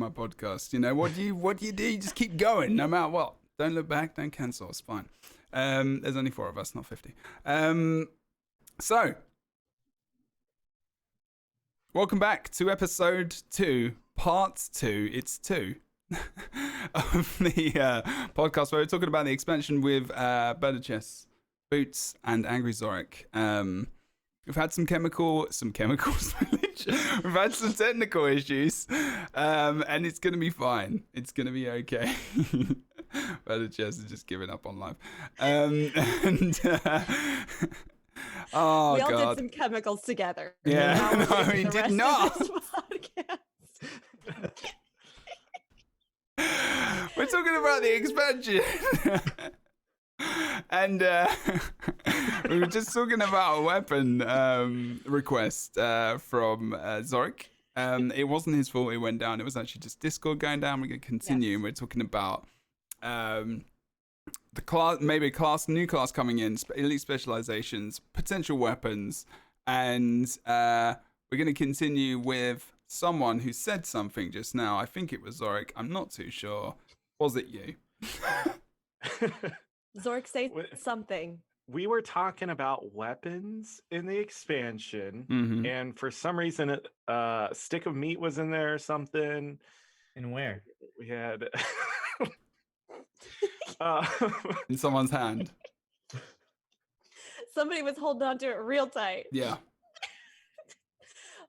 my podcast. You know, what do you do? You just keep going, no matter what. Don't look back. Don't cancel. It's fine. There's only 4 of us, not 50. So, welcome back to episode 2, part 2. It's 2 of the podcast where we're talking about the expansion with BirdofChess, Boots, and AngryZorric. We've had some chemical spillage. We've had some technical issues, and it's gonna be fine. It's gonna be okay. BirdofChess is just giving up on life. Oh, we all God. did some chemicals together. Yeah, no, we did not. We're talking about the expansion. And we were just talking about a weapon request from Zorric. It wasn't his fault it went down. It was actually just Discord going down. We're going to continue. Yes. And we're talking about the class, maybe a new class coming in, elite specializations, potential weapons, and we're going to continue with someone who said something just now. I think it was Zorric. I'm not too sure. Was it you? Zorric, say something. We were talking about weapons in the expansion, and for some reason, a stick of meat was in there or something. And where? We had in someone's hand. Somebody was holding on to it real tight. Yeah.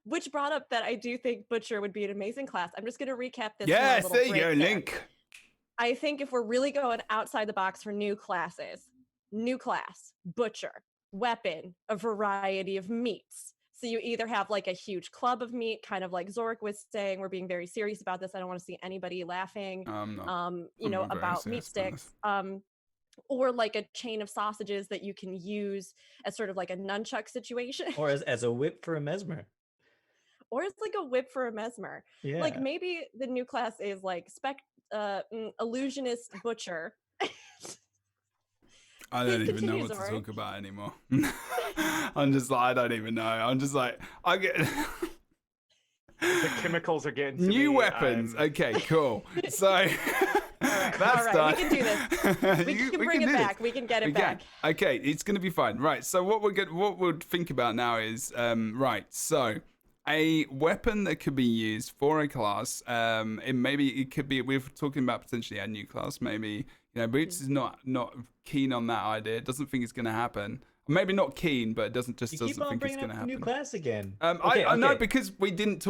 Which brought up that I do think Butcher would be an amazing class. I'm just going to recap this. Yes, there you go, Link. I think if we're really going outside the box for new classes, new class, Butcher, weapon, a variety of meats. So you either have like a huge club of meat, kind of like Zorric was saying, we're being very serious about this. I don't want to see anybody laughing, about meat sticks. Or like a chain of sausages that you can use as sort of like a nunchuck situation. Or as a whip for a mesmer. Or it's like a whip for a mesmer. Yeah. Like maybe the new class is like illusionist Butcher. I don't even know what to talk about anymore. I'm just like, I don't even know. I'm just like, I get the chemicals are getting to new me. weapons. Okay, cool. So that's done. We can do this. We can bring it back. We can get it back. Okay, it's gonna be fine. Right. So what we'll think about now is right. So a weapon that could be used for a class. It could be. We're talking about potentially a new class. Maybe Boots is not keen on that idea. Doesn't think it's going to happen. Maybe not keen, but doesn't think it's going to happen. New class again. I know because we didn't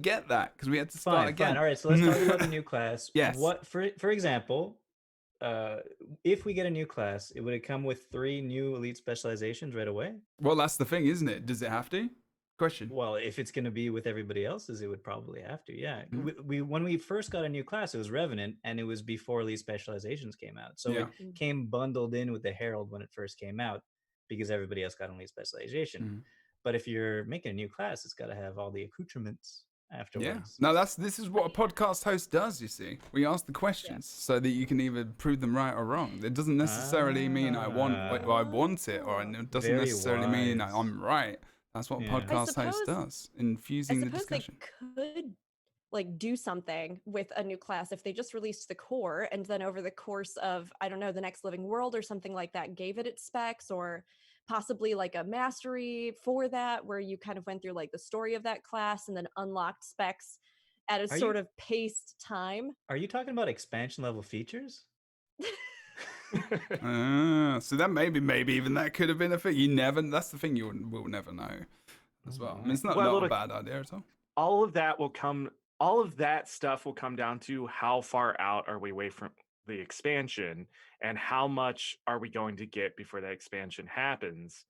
get that because we had to start again. Fine. All right, so let's talk about the new class. Yes. What for example, if we get a new class, would it come with 3 new elite specializations right away? Well, that's the thing, isn't it? Does it have to? Question. Well, if it's going to be with everybody else's, it would probably have to. Yeah. We when we first got a new class, it was Revenant, and it was before elite specializations came out. So it came bundled in with the Herald when it first came out because everybody else got an elite specialization. But if you're making a new class, it's got to have all the accoutrements afterwards. Yeah. No, this is what a podcast host does. You see, we ask the questions so that you can either prove them right or wrong. It doesn't necessarily mean I want it, or it doesn't necessarily mean I'm right. That's what podcast host does, infusing the discussion. They could like do something with a new class if they just released the core and then over the course of, I don't know, the Next Living World or something like that, gave it its specs, or possibly like a mastery for that where you kind of went through like the story of that class and then unlocked specs at a sort of paced time. Are you talking about expansion level features? So that maybe even that could have been a thing. That's the thing, will never know as well. I mean, it's not a bad idea at all. All of that stuff will come down to how far out are we away from the expansion and how much are we going to get before that expansion happens.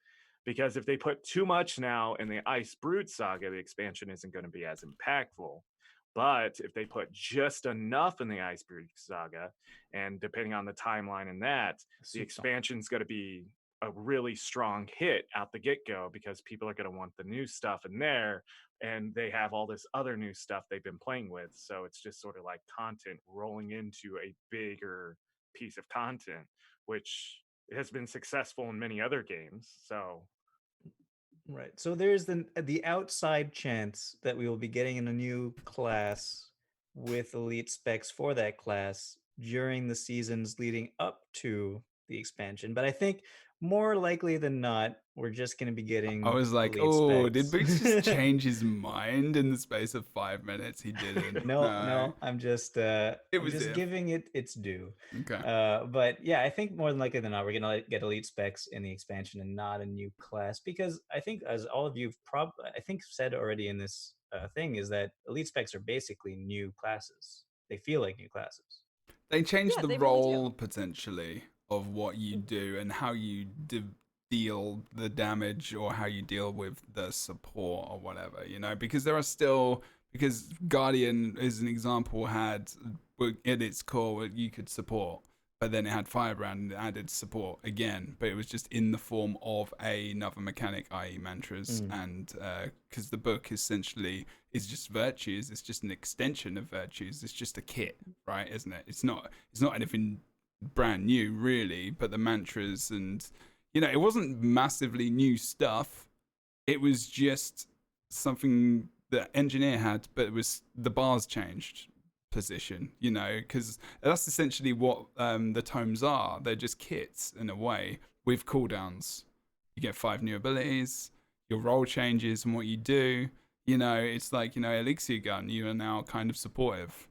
Because if they put too much now in the Ice Brood saga, the expansion isn't going to be as impactful. But if they put just enough in the Ice Brood saga, and depending on the timeline in that, the expansion's going to be a really strong hit out the get-go because people are going to want the new stuff in there, and they have all this other new stuff they've been playing with. So it's just sort of like content rolling into a bigger piece of content, which has been successful in many other games. So right. So there's the outside chance that we will be getting in a new class with elite specs for that class during the seasons leading up to the expansion. But I think more likely than not, we're just going to be I getting was like, elite oh, did specs. Boots just change his mind in the space of 5 minutes? He didn't. No, I'm just It. giving it its due. Okay. But yeah, I think more than likely than not, we're gonna get elite specs in the expansion and not a new class, because I think, as all of you've I think said already in this thing, is that elite specs are basically new classes. They feel like new classes. They change Yeah, the they really role do. potentially of what you do and how you deal the damage, or how you deal with the support or whatever, because there are still, because Guardian, as an example, had at its core you could support, but then it had Firebrand and it added support again, but it was just in the form of another mechanic, i.e. mantras, and because the book essentially is just virtues, it's just an extension of virtues, it's just a kit, right? Isn't it? It's not anything brand new really, but the mantras, and it wasn't massively new stuff, it was just something that engineer had, but it was the bars changed position, because that's essentially what the tomes are. They're just kits in a way with cooldowns. You get 5 new abilities, your role changes and what you do. It's like, Elixir Gun, you are now kind of supportive,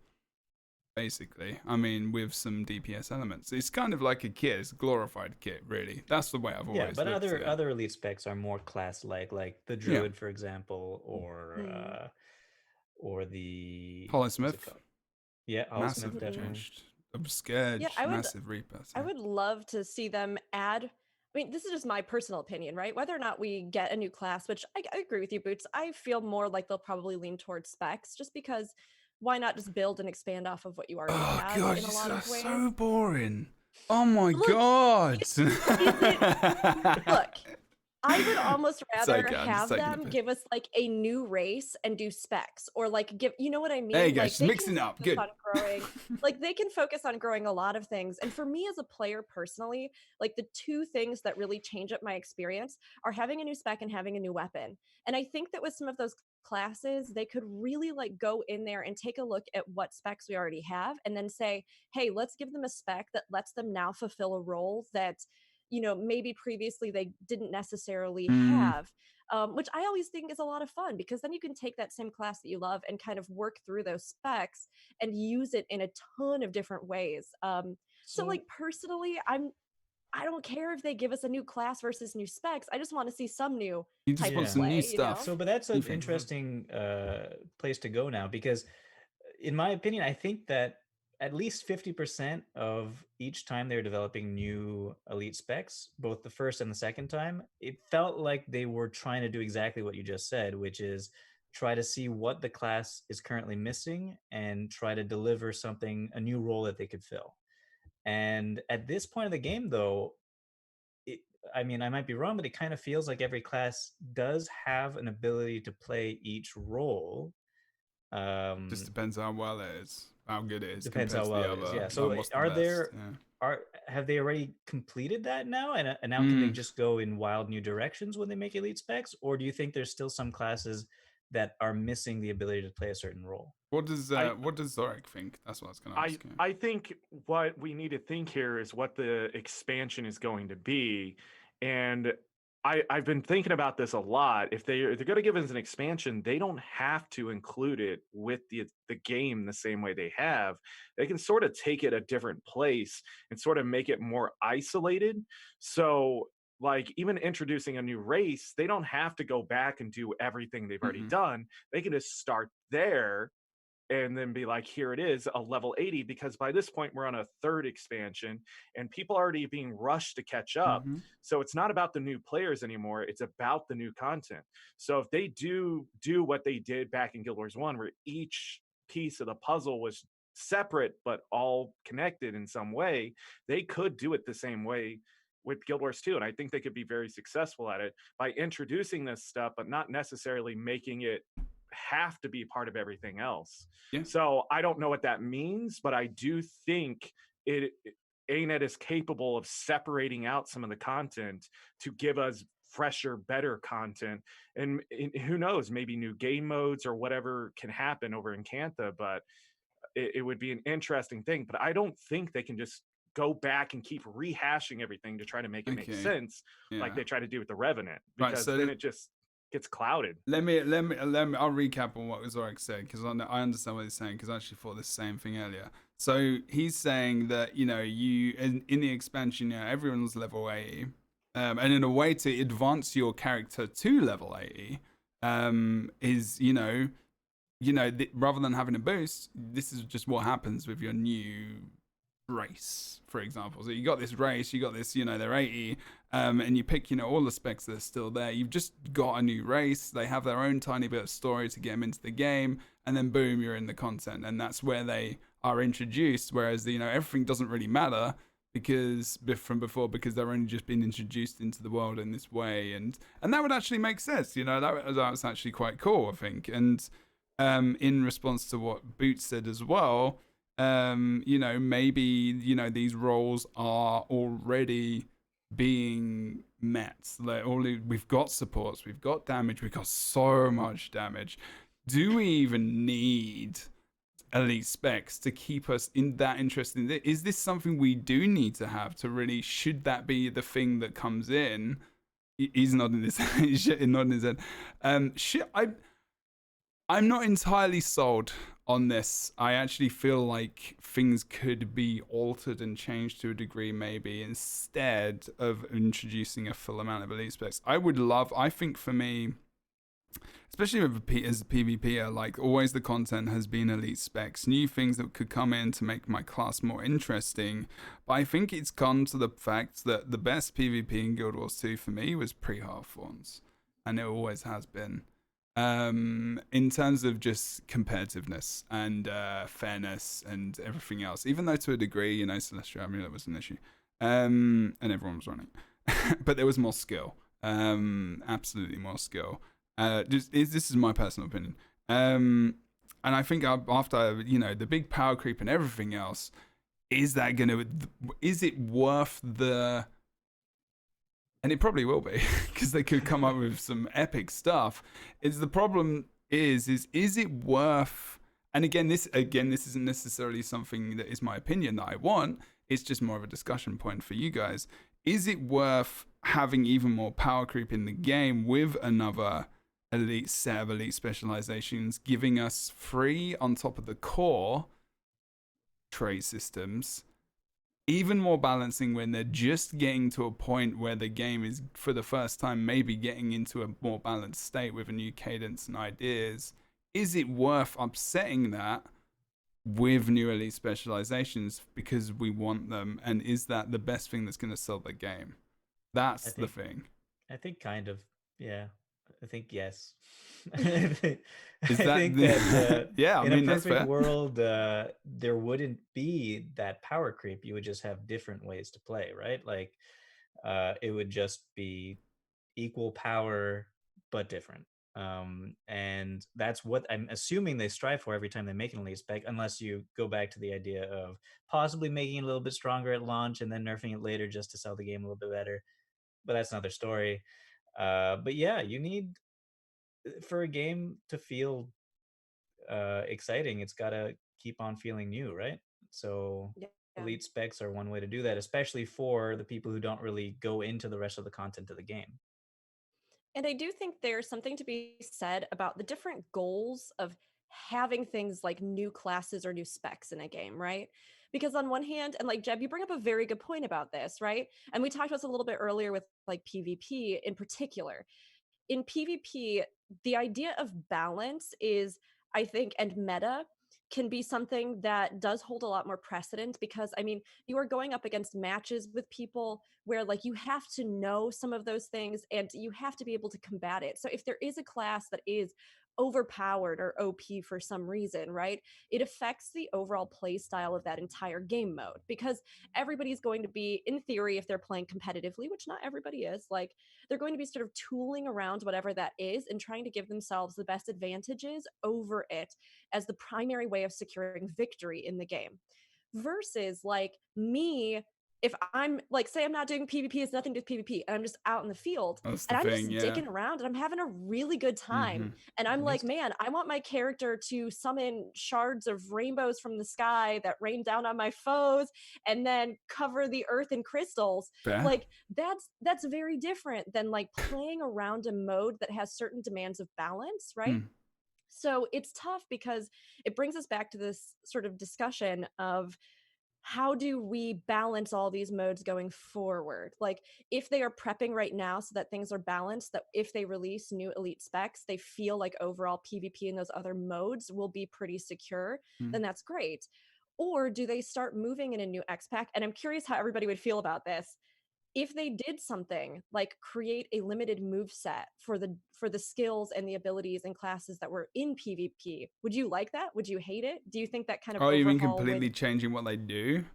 basically. I mean, with some DPS elements. It's kind of like a kit. It's a glorified kit, really. That's the way I've always but looked at it. other elite specs are more class-like, like the Druid, for example, or the... Holosmith. Yeah, Massive changed. Scourge, massive Reaper. So. I would love to see them add. I mean, this is just my personal opinion, right? Whether or not we get a new class, which I agree with you, Boots. I feel more like they'll probably lean towards specs, just because why not just build and expand off of what you already have God, in a lot of ways? So boring. Oh my God. Look, I would almost rather have them give us like a new race and do specs, or like give, you know what I mean? There you go, like, just mixing up. Good. On growing, like they can focus on growing a lot of things. And for me as a player personally, like the two things that really change up my experience are having a new spec and having a new weapon. And I think that with some of those classes, they could really like go in there and take a look at what specs we already have, and then say, hey, let's give them a spec that lets them now fulfill a role that maybe previously they didn't necessarily have, which I always think is a lot of fun, because then you can take that same class that you love and kind of work through those specs and use it in a ton of different ways. So like personally, I don't care if they give us a new class versus new specs. I just want to see some new type of some play, new stuff. So, but that's an interesting place to go now, because in my opinion, I think that at least 50% of each time they're developing new elite specs, both the first and the second time, it felt like they were trying to do exactly what you just said, which is try to see what the class is currently missing and try to deliver a new role that they could fill. And at this point of the game, though, I mean, I might be wrong, but it kind of feels like every class does have an ability to play each role. Just depends how well it is, how good it is. Depends how well it is. Yeah. So have they already completed that now, and now can they just go in wild new directions when they make elite specs, or do you think there's still some classes that are missing the ability to play a certain role? What does Zorric think? That's what I was going to ask you. I think what we need to think here is what the expansion is going to be, and I've been thinking about this a lot. If they're going to give us an expansion, they don't have to include it with the game the same way they have. They can sort of take it a different place and sort of make it more isolated. So like even introducing a new race, they don't have to go back and do everything they've already done. They can just start there and then be like, here it is, a level 80, because by this point we're on a third expansion and people are already being rushed to catch up. So it's not about the new players anymore, it's about the new content. So if they do what they did back in Guild Wars 1, where each piece of the puzzle was separate but all connected in some way, they could do it the same way with Guild Wars 2, and I think they could be very successful at it by introducing this stuff but not necessarily making it have to be part of everything else. So I don't know what that means, but I do think ANET is capable of separating out some of the content to give us fresher, better content, and who knows, maybe new game modes or whatever can happen over in Cantha. But it would be an interesting thing, but I don't think they can just go back and keep rehashing everything to try to make it make sense, like they try to do with the Revenant, because then it just gets clouded. Let me. I'll recap on what Zorric said, because I understand what he's saying, because I actually thought the same thing earlier. So he's saying that you in the expansion, everyone's level 80, and in a way to advance your character to level 80, is rather than having a boost, this is just what happens with your new race, for example. So you got this race, you got this, they're 80, and you pick, all the specs that are still there. You've just got a new race. They have their own tiny bit of story to get them into the game, and then boom, you're in the content, and that's where they are introduced. Whereas everything doesn't really matter from before, because they're only just been introduced into the world in this way, and that would actually make sense. That was actually quite cool, I think. And in response to what Boots said as well, maybe these roles are already being met. We've got supports, we've got damage, we've got so much damage. Do we even need elite specs to keep us interested? Is this something we do need to have to really? Should that be the thing that comes in? He's nodding his head. I'm not entirely sold on this. I actually feel like things could be altered and changed to a degree, maybe, instead of introducing a full amount of elite specs. I think for me, especially as a PvPer, like always the content has been elite specs, new things that could come in to make my class more interesting. But I think it's come to the fact that the best PvP in Guild Wars 2 for me was pre-Half-Thorns, and it always has been. In terms of just competitiveness and fairness and everything else, even though to a degree, Celestial Amulet was an issue, and everyone was running, but there was more skill, absolutely more skill. This is my personal opinion, and I think after the big power creep and everything else, is it worth the? And it probably will be, because they could come up with some epic stuff. The problem is it worth? And again, this isn't necessarily something that is my opinion that I want. It's just more of a discussion point for you guys. Is it worth having even more power creep in the game with another elite set of elite specializations, giving us free on top of the core trade systems? Even more balancing when they're just getting to a point where the game is, for the first time, maybe getting into a more balanced state with a new cadence and ideas. Is it worth upsetting that with new elite specializations because we want them? And is that the best thing that's going to sell the game? That's the thing. I think kind of, yeah. I think yes. Is that yeah, in a perfect world, there wouldn't be that power creep. You would just have different ways to play, right? Like, it would just be equal power but different. And that's what I'm assuming they strive for every time they make an elite spec, unless you go back to the idea of possibly making it a little bit stronger at launch and then nerfing it later just to sell the game a little bit better. But that's another story. But yeah, you need, for a game to feel exciting, it's got to keep on feeling new, right? So elite specs are one way to do that, especially for the people who don't really go into the rest of the content of the game. And I do think there's something to be said about the different goals of having things like new classes or new specs in a game, right? Because on one hand, and like Jeb, you bring up a very good point about this, right? And we talked about this a little bit earlier with like PvP in particular. In PvP, the idea of balance is, I think, and meta can be something that does hold a lot more precedent, because I mean, you are going up against matches with people where like you have to know some of those things and you have to be able to combat it. So if there is a class that is overpowered or OP for some reason, right, it affects the overall play style of that entire game mode, because everybody's going to be, in theory, if they're playing competitively, which not everybody is, like they're going to be sort of tooling around whatever that is and trying to give themselves the best advantages over it as the primary way of securing victory in the game. Versus like me if I'm like, say I'm not doing PvP, it's nothing to do with PvP, and I'm just out in the field That's and the I'm thing, just digging around and I'm having a really good time. And I'm like, man, I want my character to summon shards of rainbows from the sky that rain down on my foes and then cover the earth in crystals. Fair. Like that's very different than like playing around a mode that has certain demands of balance, right? So it's tough because it brings us back to this sort of discussion of how do we balance all these modes going forward? Like if they are prepping right now so that things are balanced, that if they release new elite specs, they feel like overall PvP in those other modes will be pretty secure, then that's great. Or do they start moving in a new X pack? And I'm curious how everybody would feel about this. If they did something like create a limited move set for the skills and the abilities and classes that were in PvP, would you like that? Would you hate it? Do you think that kind of you mean overhaul completely changing what they do?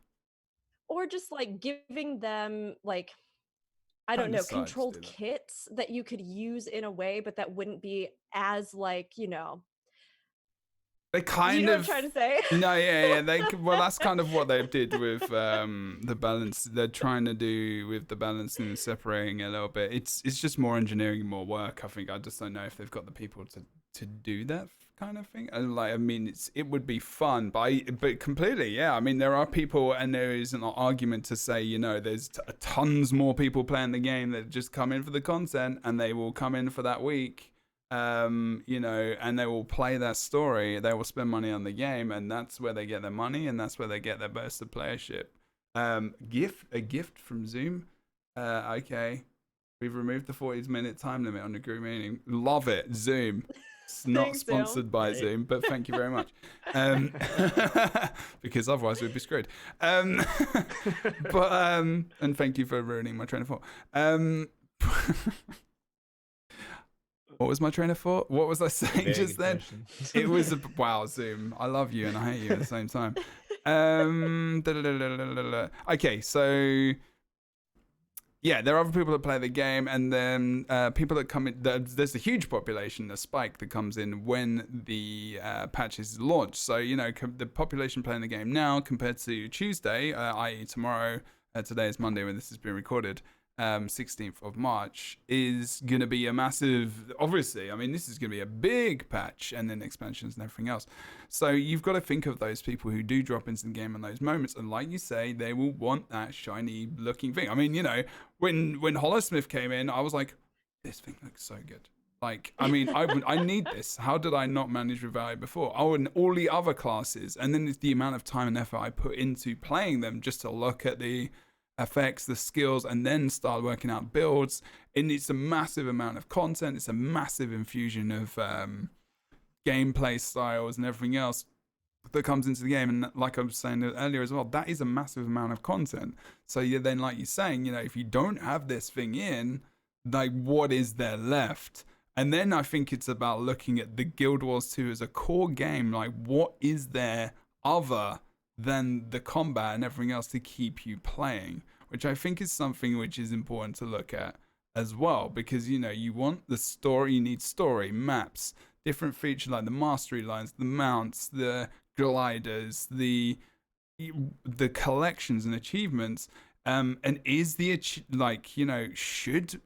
Or just like giving them like, I don't know, controlled kits that you could use in a way, but that wouldn't be as like, you know. They kind you know of. What I'm trying to say? No, yeah. Well, that's kind of what they did with the balance. They're trying to do with the balance and separating a little bit. It's just more engineering, more work. I think I just don't know if they've got the people to do that kind of thing. And like, I mean, it would be fun, but completely, yeah. I mean, there are people, and there is an argument to say, you know, there's tons more people playing the game that just come in for the content, and they will come in for that week. You know, and they will play that story. They will spend money on the game, and that's where they get their money, and that's where they get their burst of playership. A gift from Zoom. Okay, we've removed the 40-minute time limit on the group meeting. Love it, Zoom. It's not Thanks, sponsored by Zoom, but thank you very much. Because otherwise we'd be screwed. But and thank you for ruining my train of thought. What was my train of thought? What was I saying just then? It was wow, Zoom. I love you and I hate you at the same time. Okay, so yeah, there are other people that play the game, and then people that come in. There's a huge population, a spike that comes in when the patch is launched. So you know, the population playing the game now compared to Tuesday, i.e. tomorrow. Today is Monday when this is being recorded. 16th of March is going to be a massive, obviously, I mean, this is going to be a big patch, and then expansions and everything else. So you've got to think of those people who do drop into the game in those moments, and like you say, they will want that shiny looking thing. I mean, you know, when Hollowsmith came in, I was like, this thing looks so good. Like, I mean, I need this. How did I not manage without it before? Oh, and all the other classes, and then it's the amount of time and effort I put into playing them just to look at the effects, the skills, and then start working out builds. And it's a massive amount of content. It's a massive infusion of gameplay styles and everything else that comes into the game. And like I was saying earlier as well, that is a massive amount of content. So then, like you're saying, you know, if you don't have this thing in, like, what is there left? And then I think it's about looking at the Guild Wars 2 as a core game. Like, what is there other than the combat and everything else to keep you playing, which I think is something which is important to look at as well, because, you know, you want the story, you need story, maps, different features like the mastery lines, the mounts, the gliders, the collections and achievements, and is the, like, you know, should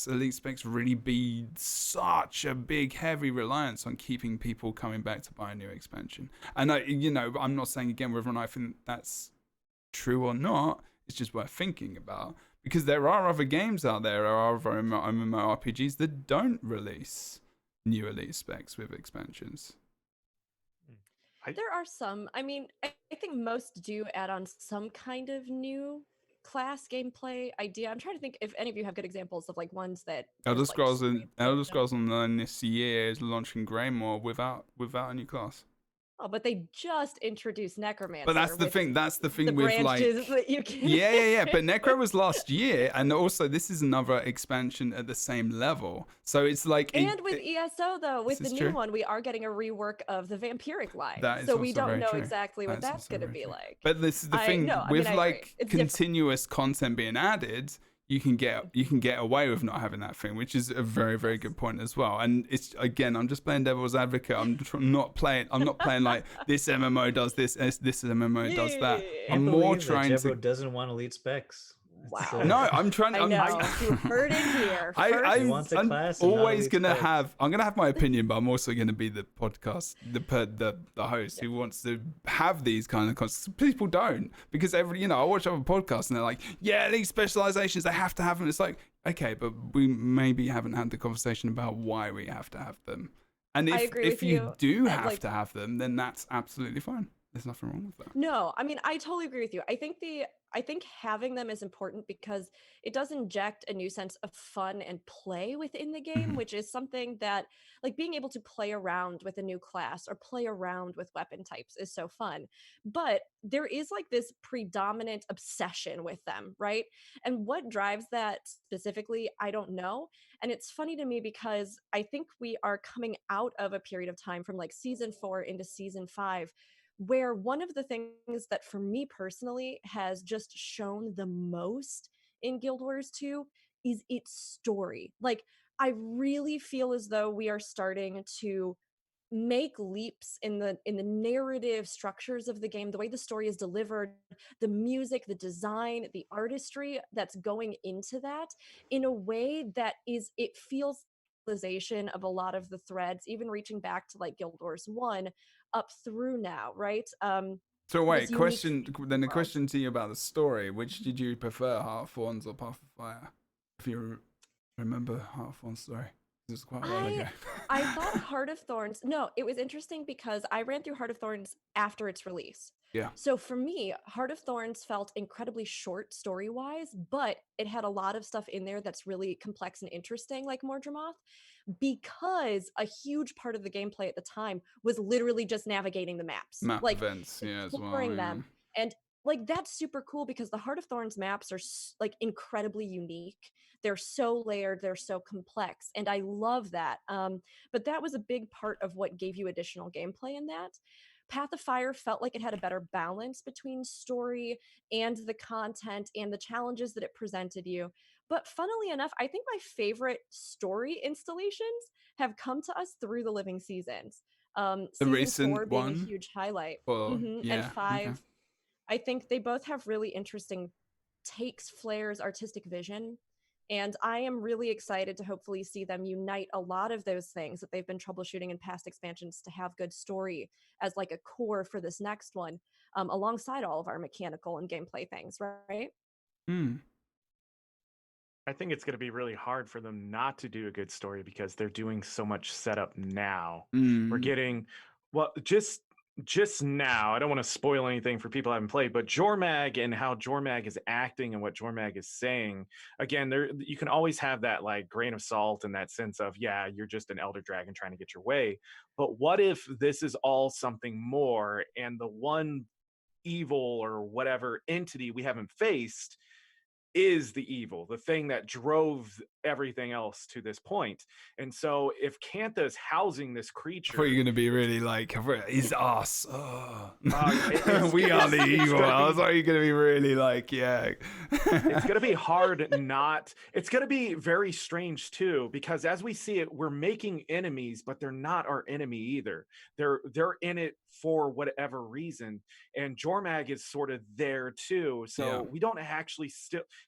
elite specs really be such a big heavy reliance on keeping people coming back to buy a new expansion? And I'm not saying again whether or not I think that's true or not. It's just worth thinking about, because there are other games out there, there are other MMORPGs that don't release new elite specs with expansions. There are some. I mean, I think most do add on some kind of new class gameplay idea. I'm trying to think if any of you have good examples of like ones that Elder Scrolls Online this year is launching Greymore without a new class. Oh, but they just introduced Necromancer. But that's the thing. That's the thing the with like. That you can... Yeah. But Necro was last year, and also this is another expansion at the same level. So it's like. And with ESO though, with the new one, we are getting a rework of the Vampiric line. So we don't know exactly what that's going to be like. But this is the thing with continuous content being added. you can get away with not having that thing, which is a very, very good point as well. And it's, again, I'm just playing devil's advocate. I'm not playing like this MMO does this MMO does that. I'm more trying Jebro doesn't want elite specs. Wow. No, I'm trying. I know. You heard it here. I'm always gonna have. I'm gonna have my opinion, but I'm also gonna be the podcast, the host who wants to have these kind of concepts. People don't, because I watch other podcasts and they're like, yeah, these specializations, they have to have them. It's like, okay, but we maybe haven't had the conversation about why we have to have them. And if you do have to have them, then that's absolutely fine. There's nothing wrong with that. No, I mean, I totally agree with you. I think having them is important because it does inject a new sense of fun and play within the game, which is something that, like, being able to play around with a new class or play around with weapon types is so fun. But there is like this predominant obsession with them, right? And what drives that specifically, I don't know. And it's funny to me because I think we are coming out of a period of time from like season 4 into season 5, where one of the things that for me personally has just shown the most in Guild Wars 2 is its story. Like, I really feel as though we are starting to make leaps in the narrative structures of the game, the way the story is delivered, the music, the design, the artistry that's going into that, in a way that it feels of a lot of the threads, even reaching back to like Guild Wars 1 up through now, right? So wait, the question to you about the story, which did you prefer, Heart of Thorns or Path of Fire? If you remember Heart of Thorns' story. This is quite a while ago. I thought Heart of Thorns, no, it was interesting because I ran through Heart of Thorns after its release. Yeah. So for me, Heart of Thorns felt incredibly short story-wise, but it had a lot of stuff in there that's really complex and interesting, like Mordremoth, because a huge part of the gameplay at the time was literally just navigating the maps. Map like events, yeah, as well. Exploring them. And like, that's super cool because the Heart of Thorns maps are like incredibly unique. They're so layered, they're so complex, and I love that. But that was a big part of what gave you additional gameplay in that. Path of Fire felt like it had a better balance between story and the content and the challenges that it presented you. But funnily enough, I think my favorite story installations have come to us through the Living Seasons. The season recent 4 being one? a huge highlight. Yeah, and 5. okay. I think they both have really interesting takes, flares, artistic vision. And I am really excited to hopefully see them unite a lot of those things that they've been troubleshooting in past expansions to have good story as like a core for this next one, alongside all of our mechanical and gameplay things, right? I think it's going to be really hard for them not to do a good story because they're doing so much setup now. We're getting, well, just now, I don't want to spoil anything for people who haven't played, but Jormag and how Jormag is acting and what Jormag is saying, again, you can always have that like grain of salt and that sense of, yeah, you're just an elder dragon trying to get your way. But what if this is all something more, and the one evil or whatever entity we haven't faced is the evil, the thing that drove everything else to this point? And so if Cantha is housing this creature, I thought you're going to be really like, he's us. Oh. We are the evil. I was like, you're going to be really like, yeah. It's going to be hard not. It's going to be very strange too, because as we see it, we're making enemies, but they're not our enemy either. They're in it for whatever reason. And Jormag is sort of there too. So we don't actually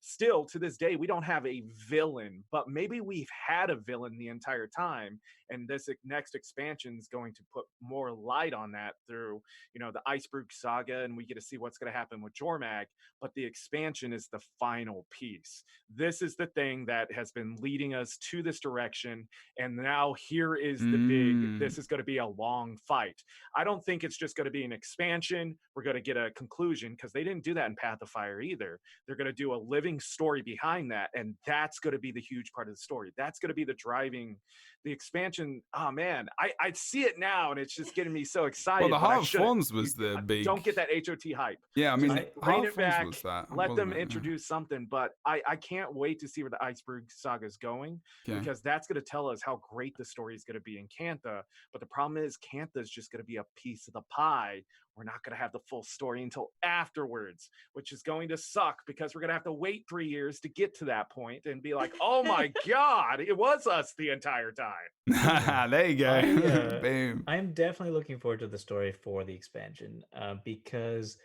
still to this day, we don't have a villain, but maybe we've had a villain the entire time. And this next expansion is going to put more light on that through, the Iceberg saga, and we get to see what's going to happen with Jormag. But the expansion is the final piece. This is the thing that has been leading us to this direction. And now here is the big, this is going to be a long fight. I don't think it's just going to be an expansion. We're going to get a conclusion, because they didn't do that in Path of Fire either. They're going to do a living story behind that. And that's going to be the huge part of the story. That's going to be the driving, the expansion. Oh man, I see it now, and it's just getting me so excited. Well, the Heart of Thorns was the big. Don't get that HOT hype. Yeah, I mean, bring it back. Was that. Let them introduce something. But I can't wait to see where the Iceberg saga is going, because that's going to tell us how great the story is going to be in Cantha. But the problem is, Cantha is just going to be a piece of the pie. we're not going to have the full story until afterwards, which is going to suck because we're going to have to wait 3 years to get to that point and be like, oh my God, it was us the entire time. There you go. Boom. I'm definitely looking forward to the story for the expansion because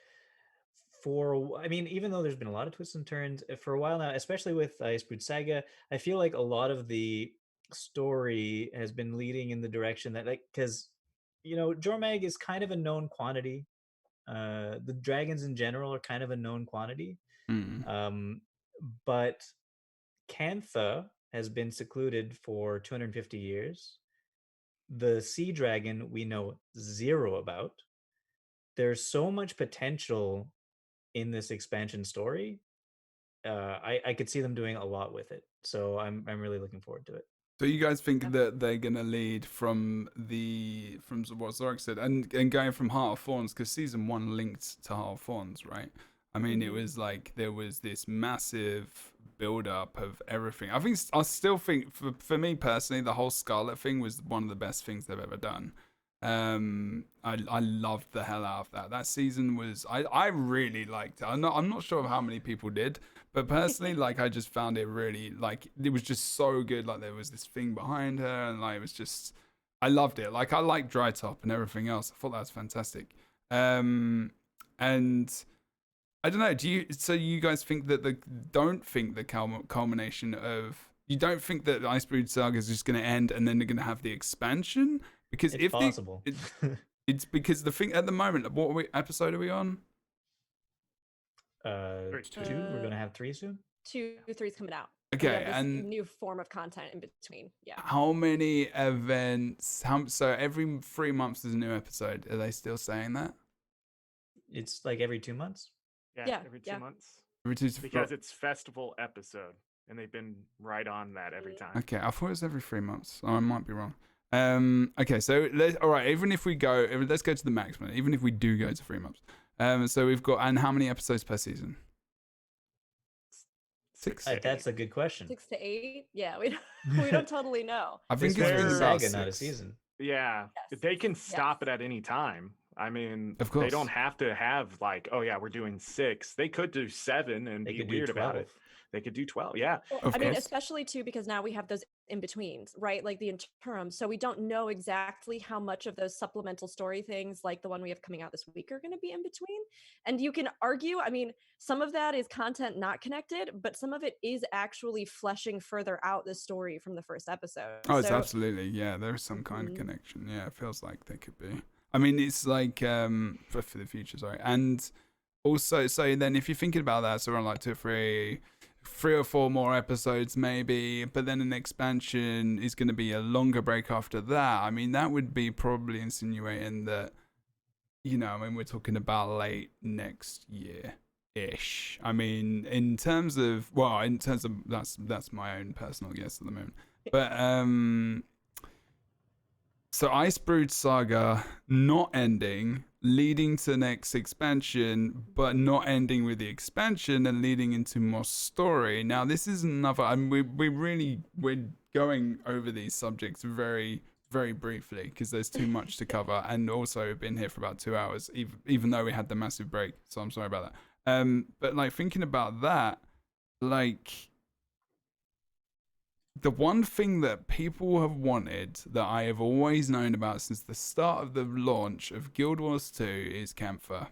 even though there's been a lot of twists and turns for a while now, especially with Icebrood Saga, I feel like a lot of the story has been leading in the direction that, like, because Jormag is kind of a known quantity. The dragons in general are kind of a known quantity. But Cantha has been secluded for 250 years. The sea dragon we know zero about. There's so much potential in this expansion story. I could see them doing a lot with it. So I'm really looking forward to it. So you guys think that they're gonna lead from what Zorric said and going from Heart of Thorns, because season 1 linked to Heart of Thorns, right? I mean, it was like there was this massive build up of everything. I still think for me personally, the whole Scarlet thing was one of the best things they've ever done. I loved the hell out of that. That season was I really liked it. I'm not sure how many people did, but personally, like, I just found it really, like, it was just so good. Like, there was this thing behind her, and like, it was just, I loved it. Like, I liked Dry Top and everything else. I thought that was fantastic. And I don't know. So you guys think that don't think the culmination of, you don't think that the Icebrood Saga is just going to end and then they're going to have the expansion? Because it's possible. It's because the thing at the moment, what episode are we on? 2. We're gonna have 3 soon. 2, 3's coming out. Okay, and new form of content in between. Yeah. How many events? So every 3 months there's a new episode. Are they still saying that? It's like every 2 months. Yeah, every 2 months. Because it's festival episode, and they've been right on that every time. Okay, I thought it was every 3 months. I might be wrong. Okay, so all right. Even if we go, let's go to the maximum. Even if we do go to 3 months. So we've got, and how many episodes per season? 6. That's a good question. 6 to 8. Yeah, we don't totally know. I think it's been a saga, not a season. Yeah, yes. They can stop it at any time. I mean, of course. They don't have to have like, oh yeah, we're doing 6. They could do 7 and be weird about it. They could do 12. Yeah. Well, I mean, especially too, because now we have those in betweens, right? Like the interim. So we don't know exactly how much of those supplemental story things, like the one we have coming out this week, are going to be in between. And you can argue, I mean, some of that is content not connected, but some of it is actually fleshing further out the story from the first episode. Oh, it's absolutely. Yeah, there's some kind of connection. Yeah, it feels like there could be. I mean, it's like for the future, sorry. And also, so then if you're thinking about that, so we're on like 2 or 3 or 4 more episodes maybe, but then an expansion is going to be a longer break after that. I mean, that would be probably insinuating that, I mean, we're talking about late next year-ish. I mean, in terms of that's my own personal guess at the moment. But so Icebrood Saga not ending, leading to the next expansion, but not ending with the expansion and leading into more story. Now, this is another, I mean, we're going over these subjects very, very briefly because there's too much to cover, and also we've been here for about 2 hours, even though we had the massive break. So I'm sorry about that. But like thinking about that, like, the one thing that people have wanted that I have always known about since the start of the launch of Guild Wars 2 is Camphor,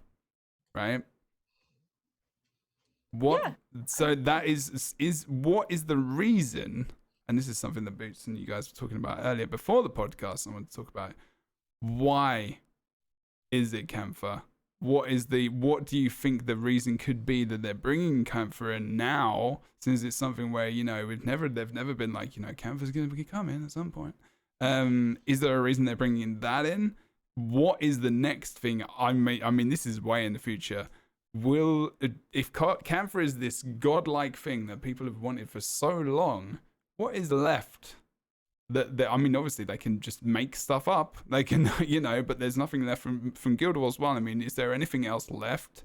right? So that is what is the reason, and this is something that Boots and you guys were talking about earlier before the podcast, I want to talk about it. Why is it Camphor? What do you think the reason could be that they're bringing Camphor in now, since it's something where, they've never been like, Camphor's going to be coming at some point. Is there a reason they're bringing that in? What is the next thing? I mean, this is way in the future. If Camphor is this godlike thing that people have wanted for so long, what is left? I mean, obviously they can just make stuff up. They can, but there's nothing left from Guild Wars 1. I mean, is there anything else left?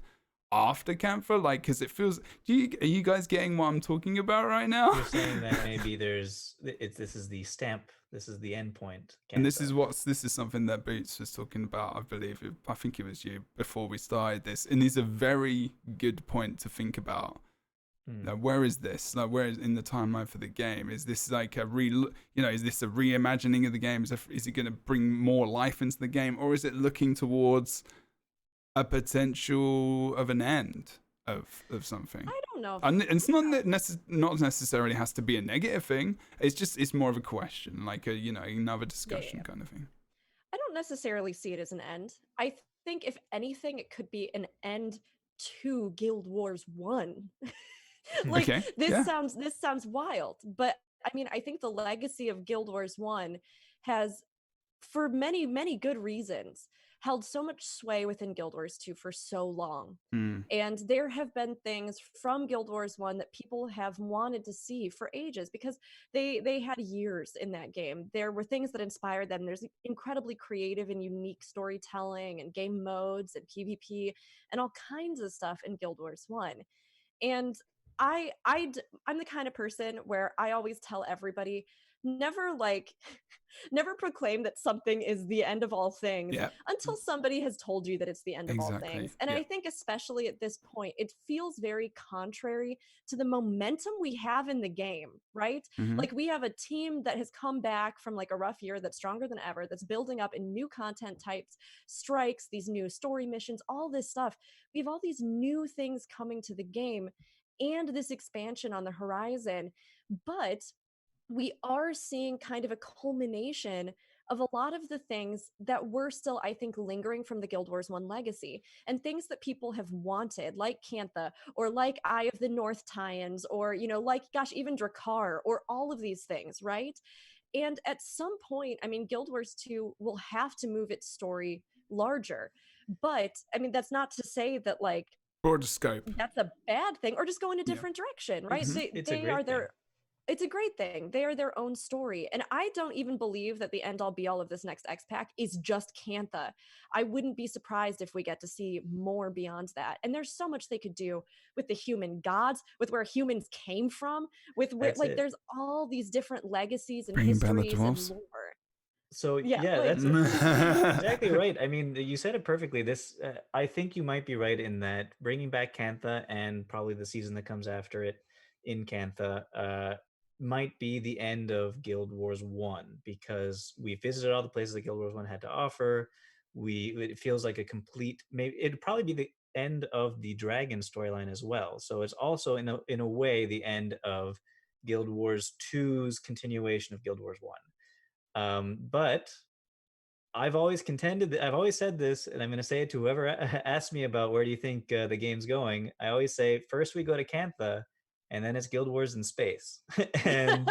after Camphor? Like, because it feels. Are you guys getting what I'm talking about right now? You're saying that maybe this is the stamp, this is the end point. And this is something that Boots was talking about, I believe. I think it was you before we started this, and it's a very good point to think about. Like, where is this? Like, where is in the timeline for the game? Is this like is this a reimagining of the game? Is it going to bring more life into the game, or is it looking towards a potential of an end of something? I don't know. And it's not necessarily has to be a negative thing. It's more of a question, like another discussion kind of thing. I don't necessarily see it as an end. I think if anything, it could be an end to Guild Wars 1. Like, okay. this sounds wild, but I mean, I think the legacy of Guild Wars 1 has, for many, many good reasons, held so much sway within Guild Wars 2 for so long. And there have been things from Guild Wars 1 that people have wanted to see for ages, because they had years in that game. There were things that inspired them. There's incredibly creative and unique storytelling and game modes and PvP and all kinds of stuff in Guild Wars 1. And I'm the kind of person where I always tell everybody, never proclaim that something is the end of all things until somebody has told you that it's the end of all things. And I think especially at this point, it feels very contrary to the momentum we have in the game, right? Like, we have a team that has come back from like a rough year that's stronger than ever, that's building up in new content types, strikes, these new story missions, all this stuff. We have all these new things coming to the game and this expansion on the horizon. But we are seeing kind of a culmination of a lot of the things that were still, I think, lingering from the Guild Wars 1 legacy, and things that people have wanted, like Cantha, or like Eye of the North tie-ins, or, like, gosh, even Drakkar, or all of these things, right? And at some point, I mean, Guild Wars 2 will have to move its story larger. But, I mean, that's not to say that, like, broader scope, that's a bad thing, or just go in a different direction, right? It's a great thing. They are their own story. And I don't even believe that the end all be all of this next X Pack is just Cantha. I wouldn't be surprised if we get to see more beyond that. And there's so much they could do with the human gods, with where humans came from, there's all these different legacies and histories and lore. So that's exactly right. I mean, you said it perfectly. This, I think you might be right in that bringing back Cantha and probably the season that comes after it in Cantha might be the end of Guild Wars 1, because we visited all the places that Guild Wars 1 had to offer. It feels like a complete, maybe it'd probably be the end of the Dragon storyline as well. So it's also in a way the end of Guild Wars 2's continuation of Guild Wars 1. But I've always contended that, I've always said this, and I'm going to say it to whoever asks me about where do you think the game's going. I always say, first we go to Cantha, and then it's Guild Wars in space. and